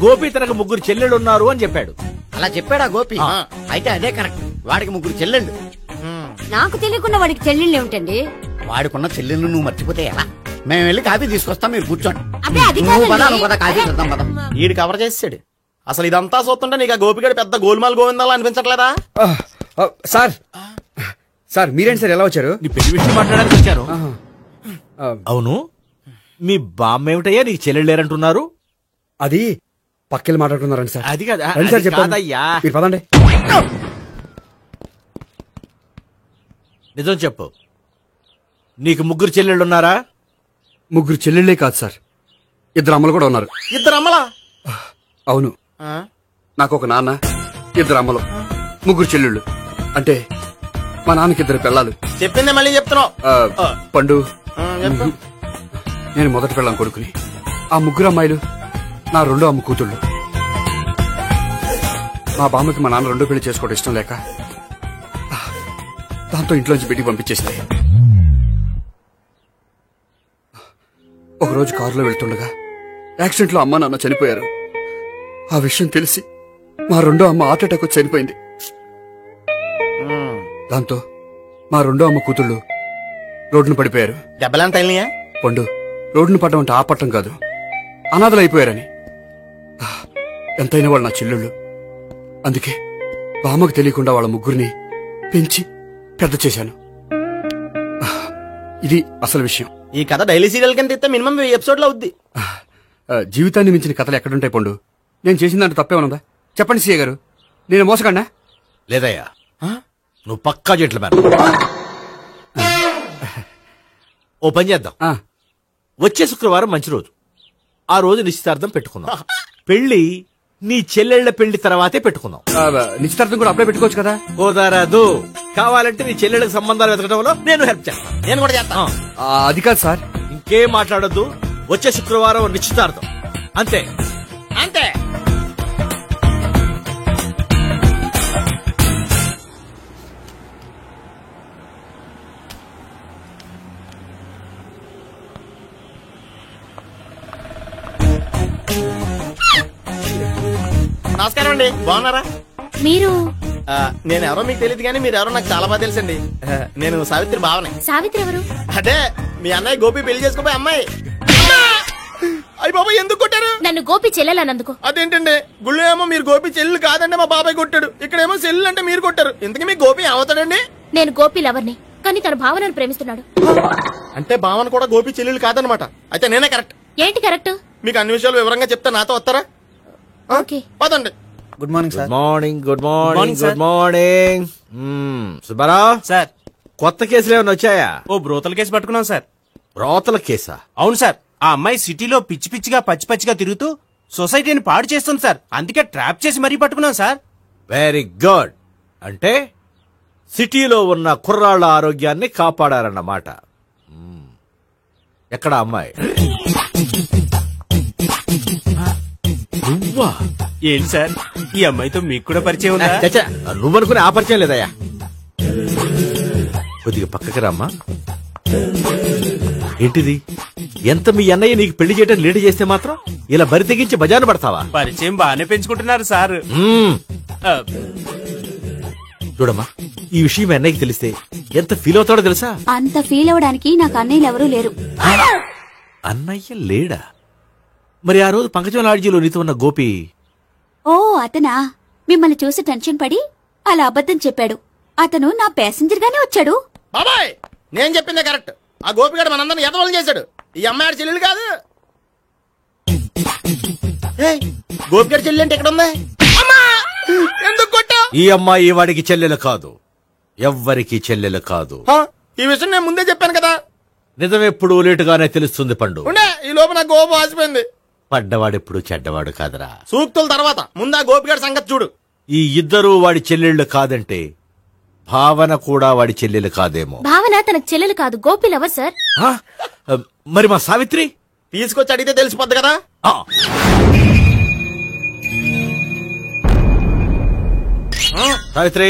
Speaker 17: గోపి తనకు 3 చెల్లెళ్ళు ఉన్నారు అని చెప్పాడు.
Speaker 4: అలా చెప్పాడా గోపి? అయితే అదే కరెక్ట్. వాడికి 3 చెల్లెళ్ళు.
Speaker 3: నాకు తెలియకుండా వాడికి చెల్లెళ్ళు ఏమిటండి?
Speaker 4: వాడికున్న చెల్లెళ్ళు నువ్వు మర్చిపోతే ఎలా? మేము వెళ్ళి కాఫీ తీసుకొస్తాం, మీరు కూర్చోండి.
Speaker 12: ఈడు కవర్ చేసాడు. అసలు ఇదంతా చూస్తుంటే నీకు ఆ గోపిగడు పెద్ద గోల్మాల్ గోవిందాలు అనిపించట్లేదా?
Speaker 2: సార్ మీరేంటి సార్ ఎలా వచ్చారు?
Speaker 17: నీ పెళ్లి విషయం మాట్లాడడానికి వచ్చాను. అవును, మీ బామ్మ ఏమిటయ్యా నీకు చెల్లెళ్ళు లేరంటున్నారు?
Speaker 2: అది పక్కెళ్ళి మాట్లాడుకున్నారండి సార్.
Speaker 17: అది కదా,
Speaker 2: రండి సార్, చెప్తాను.
Speaker 17: కాదయ్యా.
Speaker 2: మీరు పదండి.
Speaker 17: నిజం చెప్పు, నీకు 3 చెల్లెళ్ళు ఉన్నారా?
Speaker 2: 3 చెల్లెళ్ళే కాదు సార్, 2 అమ్మలు కూడా ఉన్నారు.
Speaker 12: 2 అమ్మలా?
Speaker 2: అవును, నాకు ఒక నాన్న, 2 అమ్మలు, 3 చెల్లెళ్ళు. అంటే మా నాన్నకి 2 పిల్లలు.
Speaker 12: చెప్పిందే మళ్ళీ చెప్తున్నావు.
Speaker 2: పండు, నేను మొదటి పిల్లం కొడుకుని. ఆ 3 అమ్మాయిలు నా 2వ అమ్మ కూతుళ్ళు. మా బామ్మకి మా నాన్న 2 పెళ్లి చేసుకోవడం ఇష్టం లేక దాంతో ఇంట్లోంచి బిడ్డికి పంపించేసింది. ఒకరోజు కారులో వెళ్తుండగా యాక్సిడెంట్లో అమ్మ నాన్న చనిపోయారు. ఆ విషయం తెలిసి మా 2వ అమ్మ హార్ట్ అటాక్ వచ్చి చనిపోయింది. దాంతో మా 2వ అమ్మ కూతుళ్ళు రోడ్డును పడిపోయారు.
Speaker 12: దెబ్బలంత
Speaker 2: పండు, రోడ్డును పడ్డం అంటే ఆపట్టం కాదు, అనాథలు అయిపోయారని. ఎంతైనా వాళ్ళు నా చెల్లెళ్ళు. అందుకే బామ్మకు తెలియకుండా వాళ్ళ 3 పెంచి పెద్ద చేశాను. ఇది అసలు విషయం.
Speaker 12: ఈ కథ డైలీ సీరియల్ కింద ఇస్తే మినిమం 10 ఎపిసోడ్లు అవుద్ది.
Speaker 2: జీవితాన్ని మించిన కథలు ఎక్కడుంటాయి పండు? నేను చేసిన దాంట్లో తప్పేమనుందా? చెప్పండి సీఏ గారు, నేను మోసగండా?
Speaker 17: లేదయ్యా, నువ్వు పక్కా జెంట్లు మ్యాన్. ఓ పని చేద్దాం, వచ్చే శుక్రవారం మంచి రోజు, ఆ రోజు నిశ్చితార్థం పెట్టుకుందాం. పెళ్లి నీ చెల్లెళ్ల పెళ్లి తర్వాతే పెట్టుకుందాం.
Speaker 2: నిశ్చితార్థం కూడా అప్పుడే పెట్టుకోవచ్చు కదా?
Speaker 17: కుదరదు. కావాలంటే నీ చెల్లెళ్ళకి సంబంధాలు వెతకడంలో నేను హెల్ప్ చేస్తాను.
Speaker 12: నేను కూడా చేస్తాను.
Speaker 2: అది కాదు సార్.
Speaker 17: ఇంకేం మాట్లాడొద్దు, వచ్చే శుక్రవారం నిశ్చితార్థం, అంతే
Speaker 12: అంతే. నమస్కారం అండి, బాగున్నారా?
Speaker 11: మీరు
Speaker 12: నేను ఎవరో మీకు తెలియదు కానీ మీరు ఎవరో నాకు చాలా బాగా తెలుసండి. నేను సావిత్రి బావని.
Speaker 11: సావిత్రి ఎవరు?
Speaker 12: అదే మీ అన్నయ్య గోపి పెళ్లి చేసుకోపోయి అమ్మాయి. అయ్యి బాబాయ్ ఎందుకు కొట్టారు?
Speaker 11: నన్ను గోపి చెల్లెలన్నందుకు.
Speaker 12: అదేంటండి, గుళ్ళు ఏమో మీరు గోపి చెల్లు కాదంటే మా బాబాయ్ కొట్టాడు, ఇక్కడేమో చెల్లు అంటే మీరు కొట్టారు. ఇంతకీ మీ గోపి ఏమవుతాడండి?
Speaker 11: నేను గోపి లవర్ని, కానీ తన భావనను ప్రేమిస్తున్నాడు.
Speaker 12: అంటే భావన కూడా గోపి చెల్లెలు కాదనమాట. అయితే నేనే కరెక్ట్.
Speaker 11: ఏంటి కరెక్ట్?
Speaker 12: మీకు అన్ని విషయాలు వివరంగా చెప్తా, నాతో వస్తారా?
Speaker 11: ఓకే
Speaker 12: పదండి.
Speaker 2: Good morning sir.
Speaker 17: Morning. Good morning. Good morning. Subbarao
Speaker 14: sir,
Speaker 17: కొత్త కేసులు ఏమైనా వచ్చాయా?
Speaker 14: ఓ బ్రోతల కేసు పట్టుకున్నాం సార్.
Speaker 17: బ్రోతల కేసా?
Speaker 14: అవును సార్, ఆ అమ్మాయి సిటీలో పిచ్చి పిచ్చిగా పచ్చి పచ్చిగా తిరుగుతూ సొసైటీని పాడు చేస్తుంది సార్. అందుకే ట్రాప్ చేసి మరీ పట్టుకున్నాం సార్.
Speaker 17: Very good. అంటే సిటీలో ఉన్న కుర్రాళ్ల ఆరోగ్యాన్ని కాపాడారన్నమాట. ఎక్కడ అమ్మాయి? నువ్వా?
Speaker 14: ఏంటి సార్, ఈ అమ్మాయితో మీకు కూడా పరిచయం ఉందా?
Speaker 17: నువ్వనుకునే ఆ పరిచయం లేదయ్యా. కొద్దిగా పక్కకి రామ్మా. ఏంటిది? ఎంత మీ అన్నయ్య నీకు పెళ్లి చేయడం లేట్ చేస్తే మాత్రం ఇలా బరి తెగించి బజారు పడతావా?
Speaker 14: పరిచయం బాగానే పెంచుకుంటున్నారు సార్.
Speaker 17: చూడమ్మా, ఈ విషయం మీ అన్నయ్యకి తెలిస్తే ఎంత ఫీల్ అవుతాడో తెలుసా?
Speaker 18: అంత ఫీల్ అవడానికి నాకు అన్నయ్యలు ఎవరూ లేరు.
Speaker 17: అన్నయ్య లేడా? మరి ఆ రోజు పంకజం లాడ్జీలో నీతో ఉన్న గోపి?
Speaker 18: ఓ అతనా? మిమ్మల్ని చూసి టెన్షన్ పడి అలా అబద్ధం చెప్పాడు. అతను నా ప్యాసింజర్ గానే వచ్చాడు.
Speaker 12: బాబాయ్, నేను చెప్పిందే కరెక్ట్. ఆ గోపిగాడు మనందరిని ఎదవలు చేశాడు. ఈ అమ్మాయి చెల్లెలు కాదు. గోపిగాడి చెల్లెలు అంటే ఎక్కడ ఉంది? ఎందుకు కొట్టావు?
Speaker 17: ఈ అమ్మాయి వాడికి చెల్లెలు కాదు, ఎవ్వరికి చెల్లెలు కాదు.
Speaker 12: ఈ విషయం నేను ముందే చెప్పాను కదా.
Speaker 17: నిజమెప్పుడు లేటుగానే తెలుస్తుంది పండు.
Speaker 12: ఉండే, ఈ లోపు నా గోపు ఆసిపోయింది.
Speaker 17: పడ్డవాడెప్పుడు చెడ్డవాడు కాదురా.
Speaker 12: సూక్తుల తర్వాత ముందు ఆ గోపిగాడి సంగతి చూడు.
Speaker 17: ఈ ఇద్దరూ వాడి చెల్లెళ్ళు కాదంటే భావన కూడా వాడి చెల్లెలు కాదేమో.
Speaker 11: భావన తన చెల్లెలు కాదు, గోపి లవర్ సార్.
Speaker 17: మరి మా సావిత్రి?
Speaker 12: తీసుకొచ్చి అడిగితే తెలిసిపోద్ది కదా.
Speaker 17: సావిత్రి,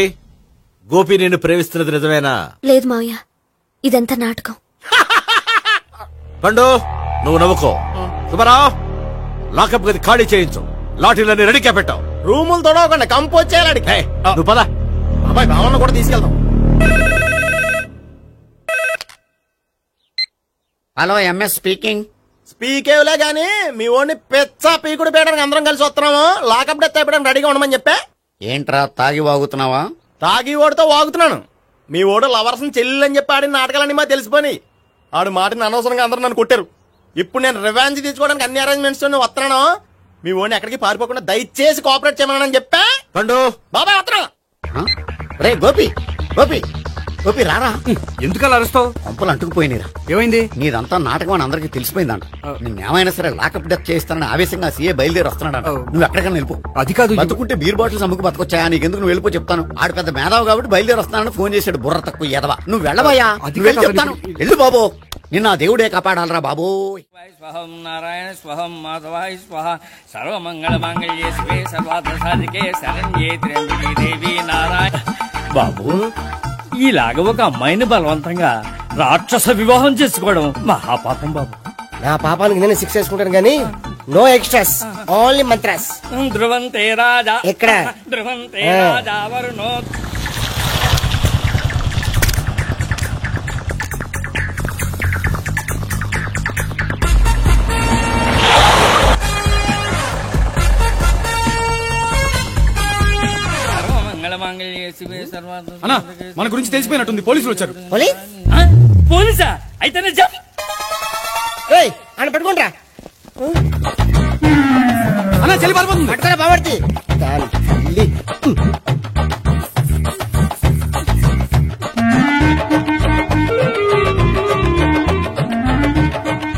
Speaker 17: గోపి నిన్ను ప్రేమిస్తున్నది నిజమేనా?
Speaker 15: లేదు మావయ్య, ఇదంతా నాటకం.
Speaker 17: పండు, నువ్వు నవ్వుకో. సుబ్బారావు, లాకప్ గది ఖాళీ చేయించు. లాఠీలన్నీ రెడీగా పెట్టావు.
Speaker 12: రూములు తొడవకుండా కంపోజ్ చేయాలి.
Speaker 17: నువ్వు పద.
Speaker 12: అబ్బాయి భావన కూడా తీసుకెళ్దాం.
Speaker 4: Hello, MS speaking.
Speaker 12: స్పీకేవ్లే గానీ మీ ఓడిని పెచ్చ పీకుడు పేయడానికి అందరం కలిసి వస్తున్నాము. లాకప్ డెత్ అయిపోయడానికి రెడీగా ఉండమని చెప్పా.
Speaker 4: ఏంట్రా తాగి వాగుతున్నావా?
Speaker 12: తాగి ఓడితో వాగుతున్నాను. మీ ఓడు లవర్స్ చెల్లెలు అని చెప్పి ఆడిన నాటకాలన్నీ మా తెలిసిపోయి ఆడు మాటని అనవసరంగా అందరూ నన్ను కొట్టారు. ఇప్పుడు నేను రివెంజ్ తీసుకోవడానికి అన్ని అరేంజ్మెంట్స్ వస్తున్నాను. మీ ఓడిని ఎక్కడికి పారిపోకుండా దయచేసి కోఆపరేట్ చేయమని చెప్పా.
Speaker 17: పండు,
Speaker 12: బాబాయ్ వస్తున్నా.
Speaker 4: రే గోపి, గోపి, గోపి రారా.
Speaker 2: ఎందుకలా అరుస్తావు?
Speaker 4: పంపులు అంటుకుపోయినరా.
Speaker 2: ఏమైంది?
Speaker 4: నీదంతా నాటకం అని అందరికి తెలిసిపోయిందంట. నిన్నేమైనా సరే లాకప్ డెత్ చేస్తానని ఆవేశంగా సీఏ బయలుదేరి వస్తున్నాడు. నువ్వు ఎక్కడికైనా వెళ్ళిపో.
Speaker 2: అది కాదు,
Speaker 4: బతుకుంటే బీర్ బాటిల్స్ అమ్ముకు బతకొచ్చాయా? నీకెందుకు? నువ్వు వెళ్ళిపో చెప్తాను. ఆడు పెద్ద మేధావు కాబట్టి బయలుదేరి వస్తానని ఫోన్ చేశాడు. బుర్ర తక్కువ ఎదవా. నువ్వు వెళ్ళబోయా? చెప్తాను, వెళ్ళు బాబో. నిన్న దేవుడే కాపాడాలరా బాబో.
Speaker 7: స్వహం నారాయణ స్వహం మాధవాయ స్వహ సర్వమంగళ మాంగళ్యే శివే సర్వార్థ సాధికే శరణ్యే త్ర్యంబకే దేవి నారాయణ. బాబు, ఇలాగ ఒక అమ్మాయిని బలవంతంగా రాక్షస వివాహం చేసుకోవడం మహాపాపం బాబు.
Speaker 12: నా పాపానికి నేను శిక్ష చేసుకుంటాను గానీ నో ఎక్స్ట్రాస్, ఓన్లీ మంత్రాస్.
Speaker 7: ధ్రువంతే రాజా
Speaker 12: ఎక్కడ?
Speaker 7: ధ్రువంతే రాజా వరుణో.
Speaker 2: అన్నా, మన గురించి తెలిసిపోయినట్టుంది. పోలీసులు వచ్చారు.
Speaker 7: పోలీసా? అయితేనే
Speaker 12: అని పెట్టుకుంటా.
Speaker 14: చెల్లి పడిపోతుంది.
Speaker 12: పట్టుకోరా బాబర్తి. దాని తల్లి.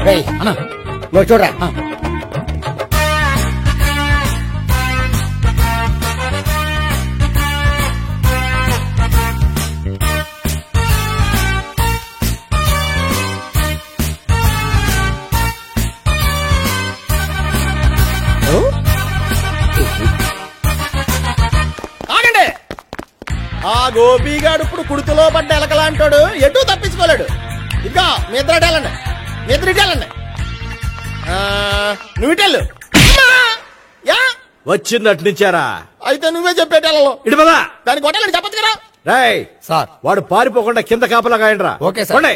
Speaker 12: రేయ్, నువ్వు చూడరా. ఆగండి. ఆ గోపిగాడు ఇప్పుడు కుడుతులో పడ్డ ఎలకలాంటాడు, ఎటు తప్పించుకోలేడు. ఇదిగా మీ ఇద్దరు ఇటెళ్ళండి, మీ ఇద్దరు ఇటెళ్ళండి. నువ్వు ఇటెళ్ళు.
Speaker 17: వచ్చిందటు నుంచారా?
Speaker 12: అయితే నువ్వే చెప్పేటెళ్ళలో
Speaker 17: ఇటు పదా.
Speaker 12: దాన్ని కొట్టాలని చెప్పచ్చు కదా.
Speaker 17: రాయ్ సార్, వాడు పారిపోకుండా కింద కాపలా కాయండిరా.
Speaker 2: Okay sir.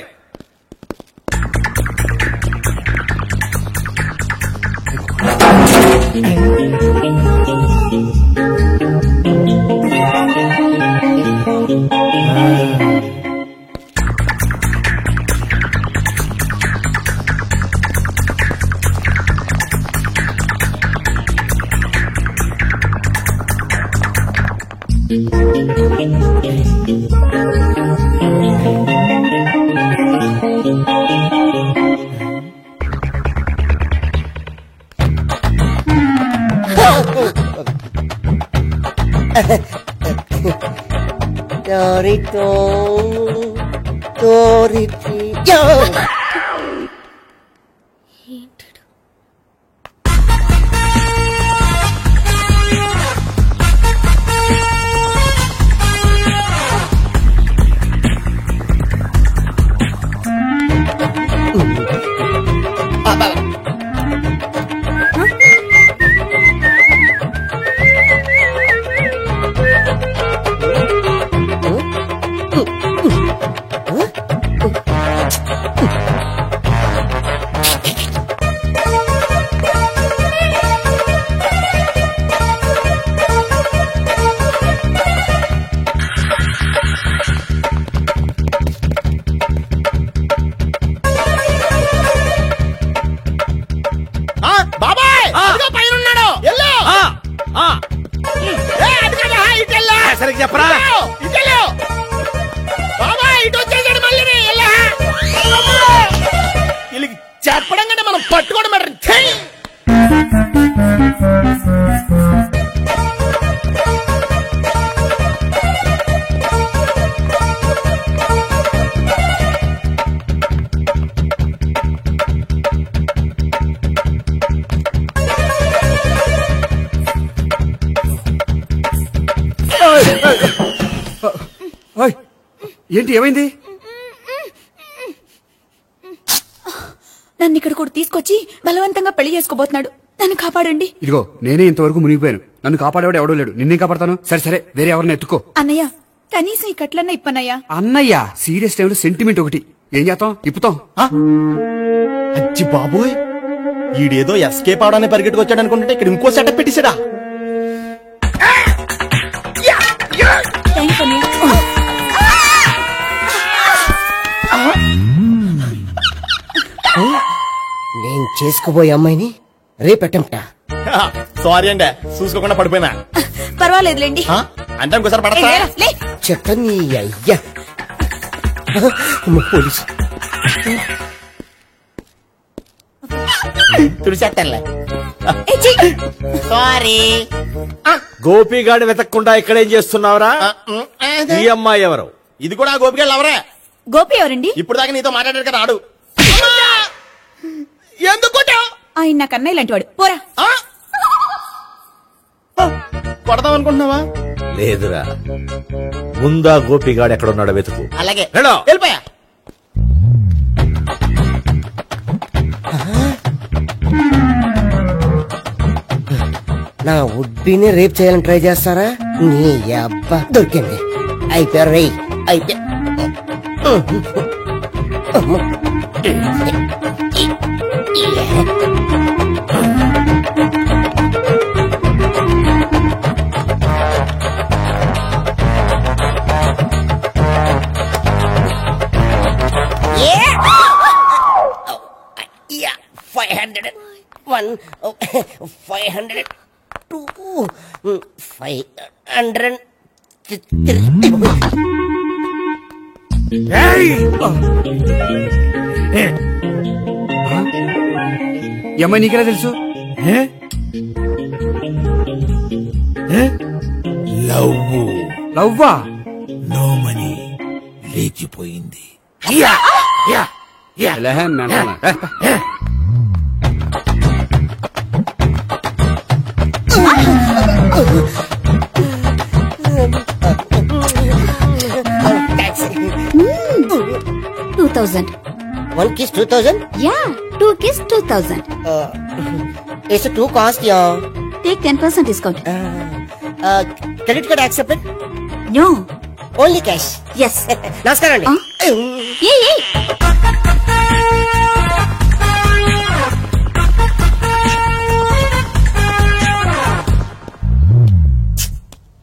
Speaker 17: సరిగ్గా చెప్పరా?
Speaker 12: వీళ్ళకి చెప్పడం కంటే మనం పట్టుకోవడం బెటర్.
Speaker 2: ఏంటి ఏమైంది?
Speaker 18: నన్ను ఇక్కడ కూడా తీసుకొచ్చి బలవంతంగా పెళ్లి చేసుకోబోతున్నాడు. నన్ను కాపాడండి.
Speaker 2: ఇదిగో నేనే ఇంతవరకు మునిగిపోయాను. నన్ను కాపాడేవాడు ఎవడో లేడు. నిన్నే కాపాడతాను. సరే సరే, వేరే ఎవరిని ఎత్తుకో.
Speaker 18: అన్నయ్య, కనీసం ఈ కట్లన్నా ఇప్పనయ్యా.
Speaker 2: అన్నయ్య సీరియస్ టైంలో సెంటిమెంట్ ఒకటి. ఏం చేస్తాం? ఇప్పుతాం.
Speaker 12: అచ్చి బాబోయ్, ఈడేదో ఎస్కేప్ అవడానికి పరిగెట్టుకొచ్చాడు అనుకుంటే ఇక్కడ ఇంకో సెటప్ పెట్టేశాడా?
Speaker 6: నేను చేసుకోబోయే అమ్మాయిని రేపెట్టంటా.
Speaker 12: సారీ అండి, చూసుకోకుండా పడిపోయినా.
Speaker 18: పర్వాలేదులేండి.
Speaker 12: అంటే ఇంకోసారి పడతా.
Speaker 6: చెట్టని అయ్యా పోలీసు
Speaker 12: తుడిచేట్టలే.
Speaker 6: సారీ.
Speaker 17: గోపిగాడి వెతకకుండా ఇక్కడేం చేస్తున్నావురా? ఈ అమ్మాయి ఎవరు?
Speaker 12: ఇది కూడా గోపిగాడు ఎవరే?
Speaker 18: గోపి ఎవరండి?
Speaker 12: ఇప్పుడు దాకా నీతో మాట్లాడారు కదా, ఆడు. ఎందుకు
Speaker 18: ఆయన నాకు అన్నయ్య లాంటి వాడు. పోరా.
Speaker 12: కొడదాం అనుకుంటున్నావా?
Speaker 17: లేదురా, ముందా గోపిగాడు ఎక్కడున్నాడో వెతుకు.
Speaker 12: అలాగే
Speaker 17: వెళ్ళో.
Speaker 12: వెళ్ళిపోయా.
Speaker 6: నా ఉడ్బీని రేప్ చేయాలని ట్రై చేస్తారా? నీ అబ్బా దొరికింది. అయిపోయారు రే, అయిపోయా. 500.
Speaker 2: ఏమై నీకెలా తెలుసు? లవ్వా?
Speaker 17: నో మనీ లేచిపోయింది.
Speaker 6: One kiss 2000?
Speaker 18: Yeah, 2 kiss 2000.
Speaker 6: It's too cost, yeah.
Speaker 18: Take 10% discount.
Speaker 6: Credit card accepted?
Speaker 18: No.
Speaker 6: Only cash.
Speaker 18: Yes.
Speaker 6: నమస్కారం అండి.
Speaker 18: Hey.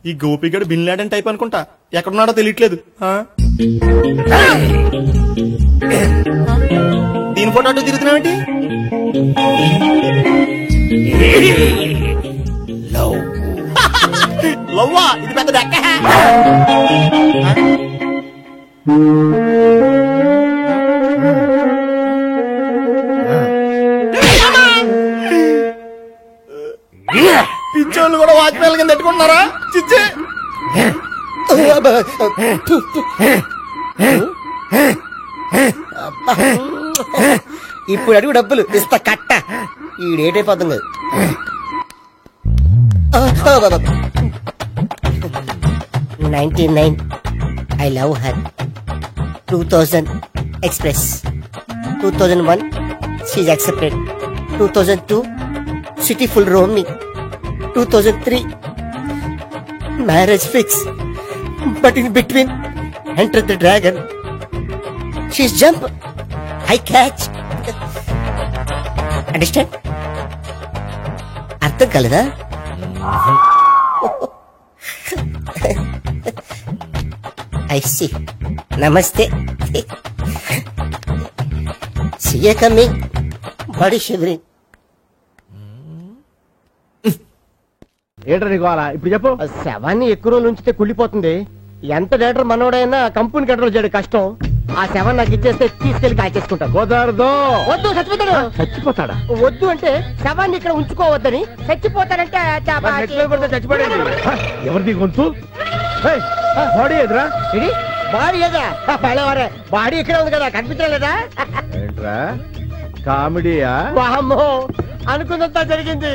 Speaker 12: ఈ గోపిగడు బిన్ లాడెన్ టైప్ అనుకుంటా, ఎక్కడున్నాడో తెలియట్లేదు. దీని ఫోటో అటు తిరుగుతున్నావేంటి? లవ్వా ఇది పెద్ద డెక్క. పిచ్చోళ్ళు కూడా వాచ్మెన్ కింద పెట్టుకుంటున్నారా? చిచ్చే
Speaker 6: ఇప్పుడు అడుగు డబ్బులు ఇస్తా కట్ట. ఈ డేట్ అయిపోతుంది. 99 I love her. 2000 express. 2001 she's accepted. 2002 city full roaming. 2003 marriage fix. But in between enter the dragon. She's jump, I catch. Understand? అర్థం కలదా? I see. Namaste. See you coming. Body shivering.
Speaker 12: ఏంట్రా నీకు అలా? ఇప్పుడు చెప్పు.
Speaker 6: శవాన్ని ఎక్కువ రోజులు ఉంచితే కుళ్ళిపోతుంది. ఎంత డేటర్ మనోడైనా కంపెనీ కంట్రోల్ చేయడం కష్టం. ఆ శవాన్ని నాకు ఇచ్చేస్తే తీసుకెళ్లి కాల్చేసుకుంటాను.
Speaker 12: కుదరదు.
Speaker 6: వద్దు, చచ్చిపోతాడు.
Speaker 12: చచ్చిపోతాడా?
Speaker 6: వద్దు అంటే శవాన్ని ఇక్కడ ఉంచుకోవద్దని. చచ్చిపోతానంటే
Speaker 12: చచ్చిపోయాడు. ఎవరిది గొంతు? బాడీ ఎదురా?
Speaker 6: ఇది బాడీ ఏదా? పడేవారే బాడీ ఇక్కడే ఉంది కదా, కనిపించలేదా?
Speaker 12: ఏంట్రా కామెడీయా?
Speaker 6: వామ్మో, అనుకున్నంత జరిగింది.